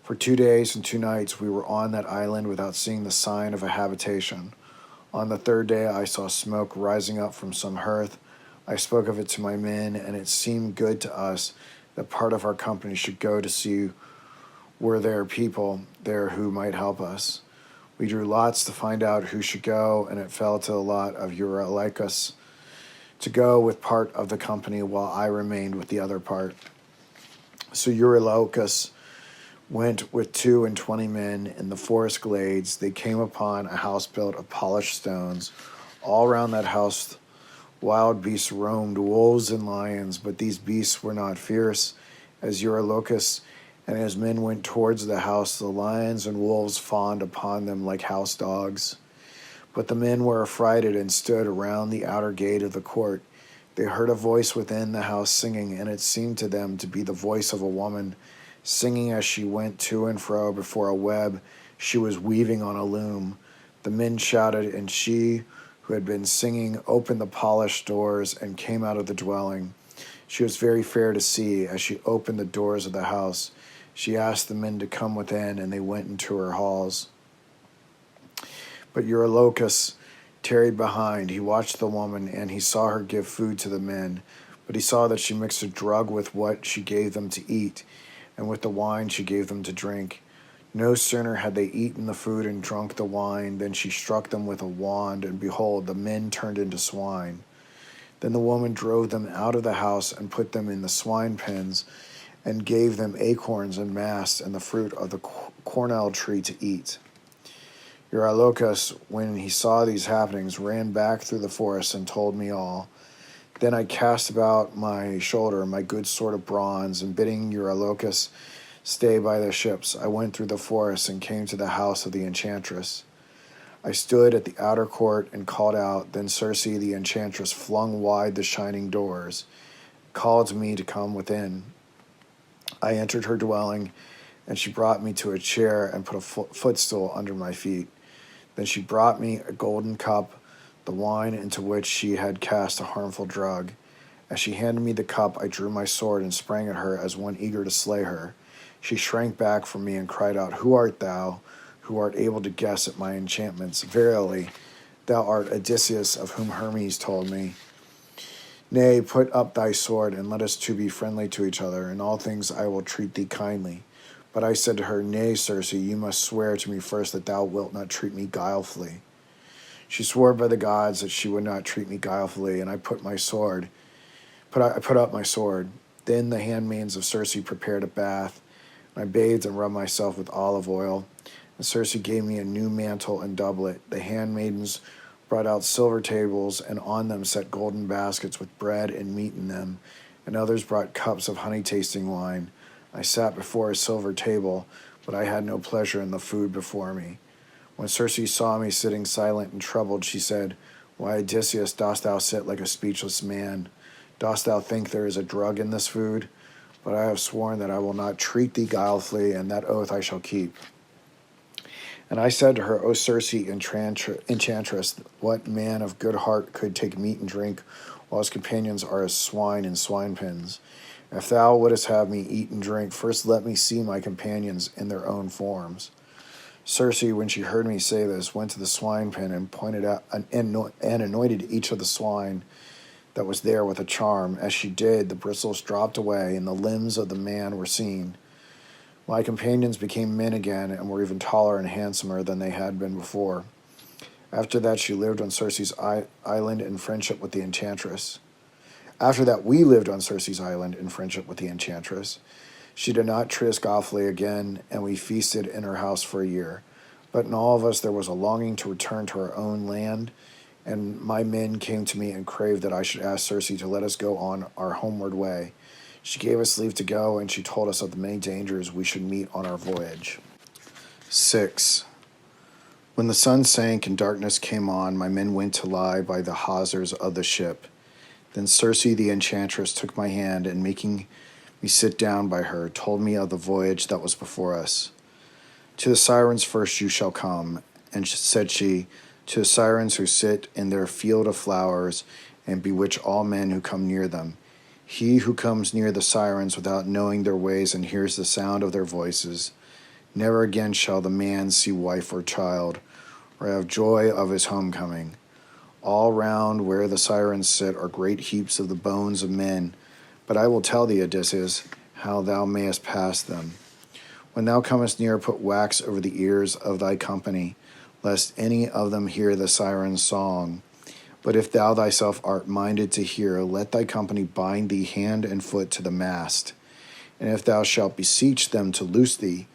For 2 days and 2 nights we were on that island without seeing the sign of a habitation. On the 3rd day I saw smoke rising up from some hearth. I spoke of it to my men, and it seemed good to us that part of our company should go to see were there people there who might help us. We drew lots to find out who should go, and it fell to the lot of Eurylochus to go with part of the company, while I remained with the other part. So Eurylochus went with 22 men in the forest glades. They came upon a house built of polished stones. All around that house wild beasts roamed, wolves and lions, but these beasts were not fierce. As Eurylochus and his men went towards the house, the lions and wolves fawned upon them like house dogs. But the men were affrighted and stood around the outer gate of the court. They heard a voice within the house singing, and it seemed to them to be the voice of a woman, singing as she went to and fro before a web she was weaving on a loom. The men shouted, and she, who had been singing, opened the polished doors and came out of the dwelling. She was very fair to see. As she opened the doors of the house, she asked the men to come within, and they went into her halls. But Eurylochus tarried behind. He watched the woman, and he saw her give food to the men. But he saw that she mixed a drug with what she gave them to eat, and with the wine she gave them to drink. No sooner had they eaten the food and drunk the wine than she struck them with a wand, and behold, the men turned into swine. Then the woman drove them out of the house and put them in the swine pens, and gave them acorns and mast and the fruit of the cornel tree to eat. Eurylochus, when he saw these happenings, ran back through the forest and told me all. Then I cast about my shoulder my good sword of bronze, and bidding Eurylochus stay by the ships, I went through the forest and came to the house of the enchantress. I stood at the outer court and called out. Then Circe the enchantress flung wide the shining doors, called to me to come within. I entered her dwelling, and she brought me to a chair and put a footstool under my feet. Then she brought me a golden cup, the wine into which she had cast a harmful drug. As she handed me the cup, I drew my sword and sprang at her as one eager to slay her. She shrank back from me and cried out, "Who art thou, who art able to guess at my enchantments? Verily, thou art Odysseus, of whom Hermes told me. Nay, put up thy sword, and let us two be friendly to each other. In all things I will treat thee kindly." But I said to her, "Nay, Circe, you must swear to me first that thou wilt not treat me guilefully." She swore by the gods that she would not treat me guilefully, and I put up my sword. Then the handmaids of Circe prepared a bath, and I bathed and rubbed myself with olive oil. And Circe gave me a new mantle and doublet. The handmaidens brought out silver tables, and on them set golden baskets with bread and meat in them, and others brought cups of honey-tasting wine. I sat before a silver table, but I had no pleasure in the food before me. When Circe saw me sitting silent and troubled, she said, "Why, Odysseus, dost thou sit like a speechless man? Dost thou think there is a drug in this food? But I have sworn that I will not treat thee guilefully, and that oath I shall keep." And I said to her, "O Circe, enchantress, what man of good heart could take meat and drink, while his companions are as swine in swine pens? If thou wouldst have me eat and drink, first let me see my companions in their own forms." Circe, when she heard me say this, went to the swine pen and pointed out and anointed each of the swine that was there with a charm. As she did, the bristles dropped away, and the limbs of the man were seen. My companions became men again, and were even taller and handsomer than they had been before. After that, she lived on Circe's island in friendship with the enchantress. After that, we lived on Circe's island in friendship with the enchantress. She did not treat us guilefully again, and we feasted in her house for a year. But in all of us there was a longing to return to our own land, and my men came to me and craved that I should ask Circe to let us go on our homeward way. She gave us leave to go, and she told us of the many dangers we should meet on our voyage. 6. When the sun sank and darkness came on, my men went to lie by the hawsers of the ship. Then Circe the enchantress took my hand, and making me sit down by her, told me of the voyage that was before us. "To the sirens first you shall come," and said she, "to the sirens who sit in their field of flowers, and bewitch all men who come near them. He who comes near the sirens without knowing their ways and hears the sound of their voices, never again shall the man see wife or child, or have joy of his homecoming. All round where the sirens sit are great heaps of the bones of men, but I will tell thee, Odysseus, how thou mayest pass them. When thou comest near, put wax over the ears of thy company, lest any of them hear the siren's song. But if thou thyself art minded to hear, let thy company bind thee hand and foot to the mast, And if thou shalt beseech them to loose thee,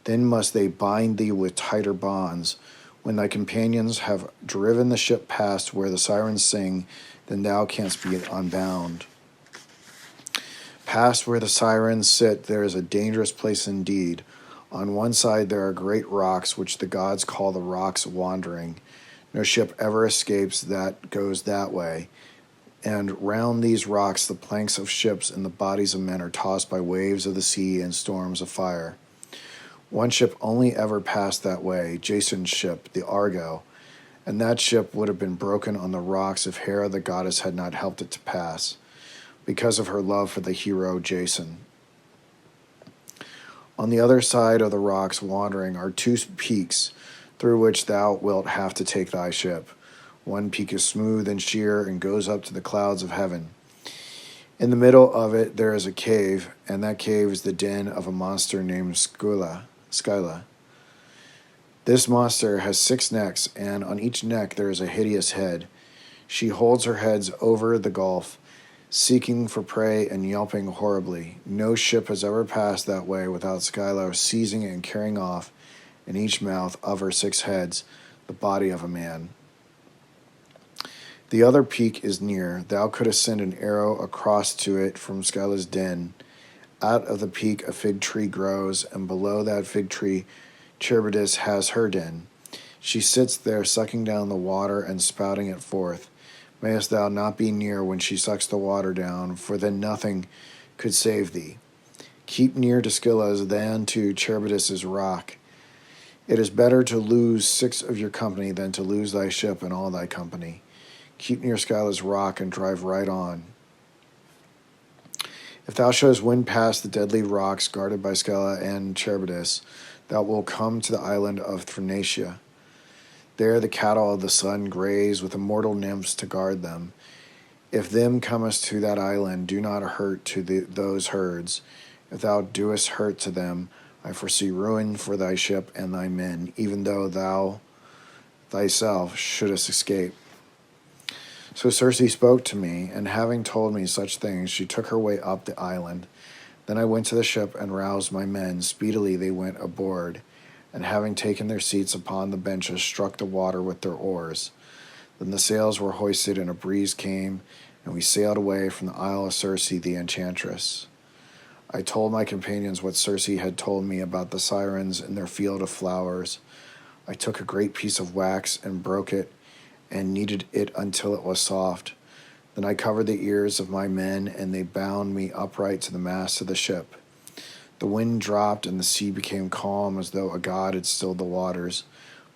then must they bind thee with tighter bonds. When thy companions have driven the ship past where the sirens sing, then thou canst be unbound. Past where the sirens sit, there is a dangerous place indeed. On one side there are great rocks, which the gods call the rocks wandering. No ship ever escapes that goes that way. And round these rocks the planks of ships and the bodies of men are tossed by waves of the sea and storms of fire. One ship only ever passed that way, Jason's ship, the Argo, and that ship would have been broken on the rocks if Hera the goddess had not helped it to pass, because of her love for the hero Jason. On the other side of the rocks wandering are two peaks, through which thou wilt have to take thy ship. One peak is smooth and sheer and goes up to the clouds of heaven. In the middle of it there is a cave, and that cave is the den of a monster named Scylla. This monster has 6 necks, and on each neck there is a hideous head. She holds her heads over the gulf, seeking for prey and yelping horribly. No ship has ever passed that way without Scylla seizing and carrying off, in each mouth of her 6 heads, the body of a man. The other peak is near. Thou couldst send an arrow across to it from Scylla's den. Out of the peak a fig tree grows, and below that fig tree Charybdis has her den. She sits there sucking down the water and spouting it forth. Mayest thou not be near when she sucks the water down, for then nothing could save thee. Keep near to Scylla's than to Charybdis' rock. It is better to lose 6 of your company than to lose thy ship and all thy company. Keep near Scylla's rock and drive right on. If thou shouldst win past the deadly rocks guarded by Scylla and Charybdis, thou wilt come to the island of Phaeacia. There the cattle of the sun graze with immortal nymphs to guard them. If them comest to that island, do not hurt to those herds. If thou doest hurt to them, I foresee ruin for thy ship and thy men, even though thou thyself shouldest escape. So Circe spoke to me, and having told me such things, she took her way up the island. Then I went to the ship and roused my men. Speedily they went aboard, and having taken their seats upon the benches, struck the water with their oars. Then the sails were hoisted, and a breeze came, and we sailed away from the isle of Circe the enchantress. I told my companions what Circe had told me about the sirens in their field of flowers. I took a great piece of wax and broke it, and kneaded it until it was soft. Then I covered the ears of my men, and they bound me upright to the mast of the ship. The wind dropped, and the sea became calm, as though a god had stilled the waters.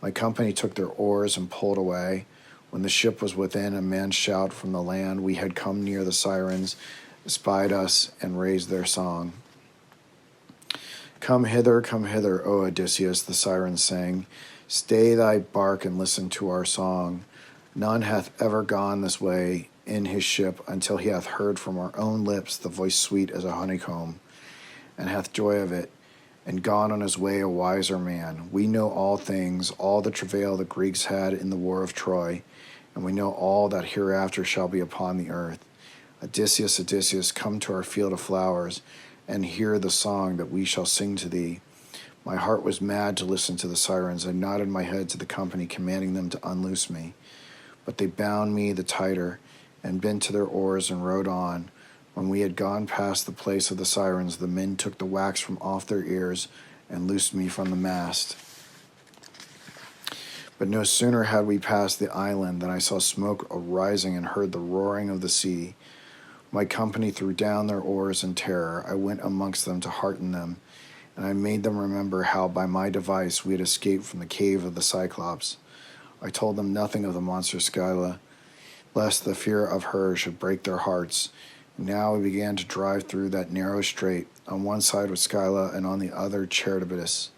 My company took their oars and pulled away. When the ship was within a man's shout from the land, we had come near the sirens, espied us, and raised their song. Come hither, O Odysseus, the sirens sang. Stay thy bark and listen to our song. None hath ever gone this way in his ship until he hath heard from our own lips the voice sweet as a honeycomb, and hath joy of it, and gone on his way a wiser man. We know all things, all the travail the Greeks had in the war of Troy, and we know all that hereafter shall be upon the earth. Odysseus, Odysseus, come to our field of flowers, and hear the song that we shall sing to thee. My heart was mad to listen to the sirens. I nodded my head to the company, commanding them to unloose me. But they bound me the tighter, and bent to their oars and rowed on. When we had gone past the place of the sirens, the men took the wax from off their ears and loosed me from the mast. But no sooner had we passed the island than I saw smoke arising and heard the roaring of the sea. My company threw down their oars in terror. I went amongst them to hearten them, and I made them remember how by my device we had escaped from the cave of the Cyclops. I told them nothing of the monster Scylla, lest the fear of her should break their hearts. Now we began to drive through that narrow strait. On one side was Scylla, and on the other Charybdis.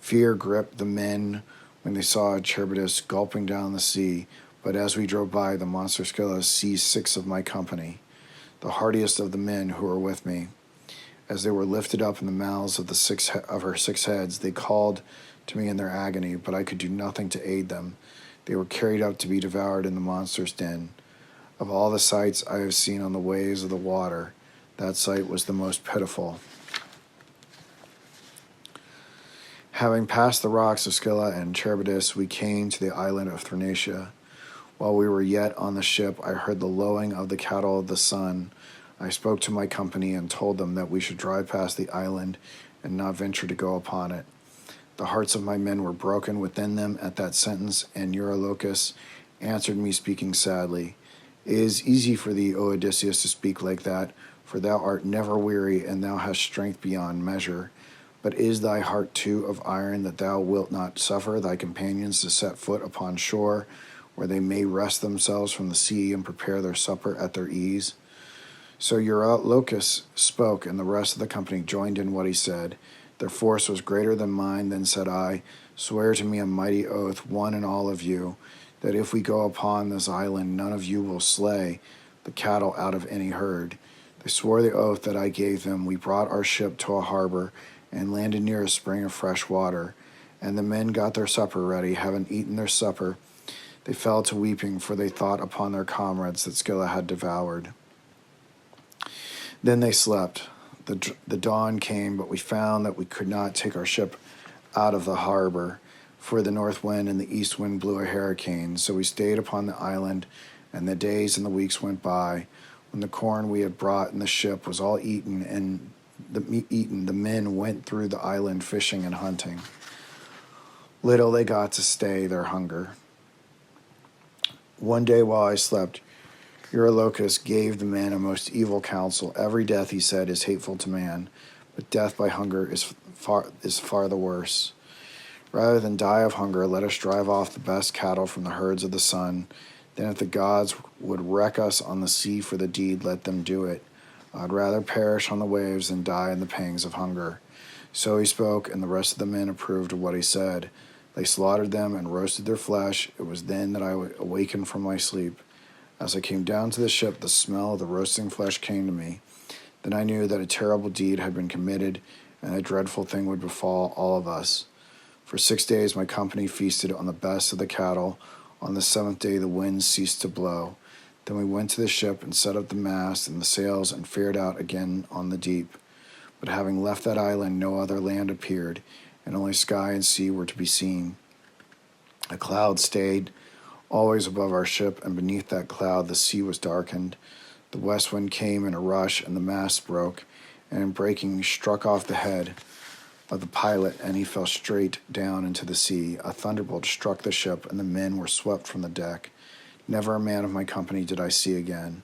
Fear gripped the men when they saw Charybdis gulping down the sea, but as we drove by, the monster Scylla seized 6 of my company, the hardiest of the men who were with me. As they were lifted up in the mouths of her 6 heads, they called to me in their agony, but I could do nothing to aid them. They were carried up to be devoured in the monster's den. Of all the sights I have seen on the waves of the water, that sight was the most pitiful. Having passed the rocks of Scylla and Charybdis, we came to the island of Phaeacia. While we were yet on the ship, I heard the lowing of the cattle of the sun. I spoke to my company and told them that we should drive past the island and not venture to go upon it. The hearts of my men were broken within them at that sentence, and Eurylochus answered me, speaking sadly, "It is easy for thee, O Odysseus, to speak like that, for thou art never weary, and thou hast strength beyond measure. But is thy heart too of iron, that thou wilt not suffer thy companions to set foot upon shore, where they may rest themselves from the sea and prepare their supper at their ease?" So Eurylochus spoke, and the rest of the company joined in what he said. Their force was greater than mine. Then said I, "Swear to me a mighty oath, one and all of you, that if we go upon this island, none of you will slay the cattle out of any herd." They swore the oath that I gave them. We brought our ship to a harbor and landed near a spring of fresh water. And the men got their supper ready. Having eaten their supper, they fell to weeping, for they thought upon their comrades that Scylla had devoured. Then they slept. The dawn came, but we found that we could not take our ship out of the harbor, for the north wind and the east wind blew a hurricane. So we stayed upon the island, and the days and the weeks went by. When the corn we had brought in the ship was all eaten, the men went through the island fishing and hunting. Little they got to stay their hunger. One day while I slept, Eurylochus gave the men a most evil counsel. Every death, he said, is hateful to man, but death by hunger is far the worse. Rather than die of hunger, let us drive off the best cattle from the herds of the sun. Then if the gods would wreck us on the sea for the deed, let them do it. I'd rather perish on the waves than die in the pangs of hunger. So he spoke, and the rest of the men approved of what he said. They slaughtered them and roasted their flesh. It was then that I awakened from my sleep. As I came down to the ship, the smell of the roasting flesh came to me. Then I knew that a terrible deed had been committed, and a dreadful thing would befall all of us. For 6 days my company feasted on the best of the cattle. On the 7th day the wind ceased to blow. Then we went to the ship and set up the mast and the sails and fared out again on the deep. But having left that island, no other land appeared, and only sky and sea were to be seen. A cloud stayed always above our ship, and beneath that cloud the sea was darkened. The west wind came in a rush, and the mast broke, and in breaking struck off the head of the pilot, and he fell straight down into the sea. A thunderbolt struck the ship, and the men were swept from the deck. Never a man of my company did I see again.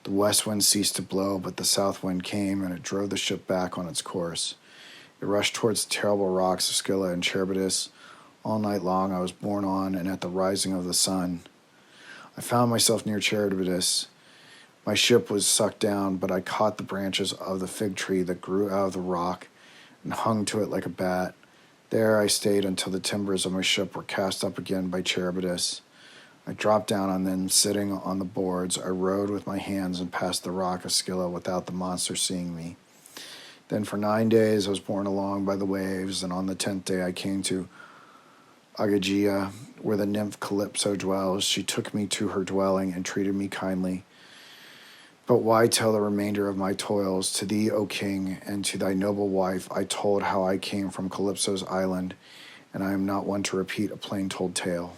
The west wind ceased to blow, but the south wind came, and it drove the ship back on its course. It rushed towards the terrible rocks of Scylla and Charybdis. All night long I was borne on, and at the rising of the sun I found myself near Charybdis. My ship was sucked down, but I caught the branches of the fig tree that grew out of the rock and hung to it like a bat. There I stayed until the timbers of my ship were cast up again by Charybdis. I dropped down on them, sitting on the boards. I rowed with my hands and passed the rock of Scylla without the monster seeing me. Then for 9 days I was borne along by the waves, and on the 10th day I came to Ogygia, where the nymph Calypso dwells. She took me to her dwelling and treated me kindly. But why tell the remainder of my toils? To thee, O king, and to thy noble wife I told how I came from Calypso's island, and I am not one to repeat a plain told tale.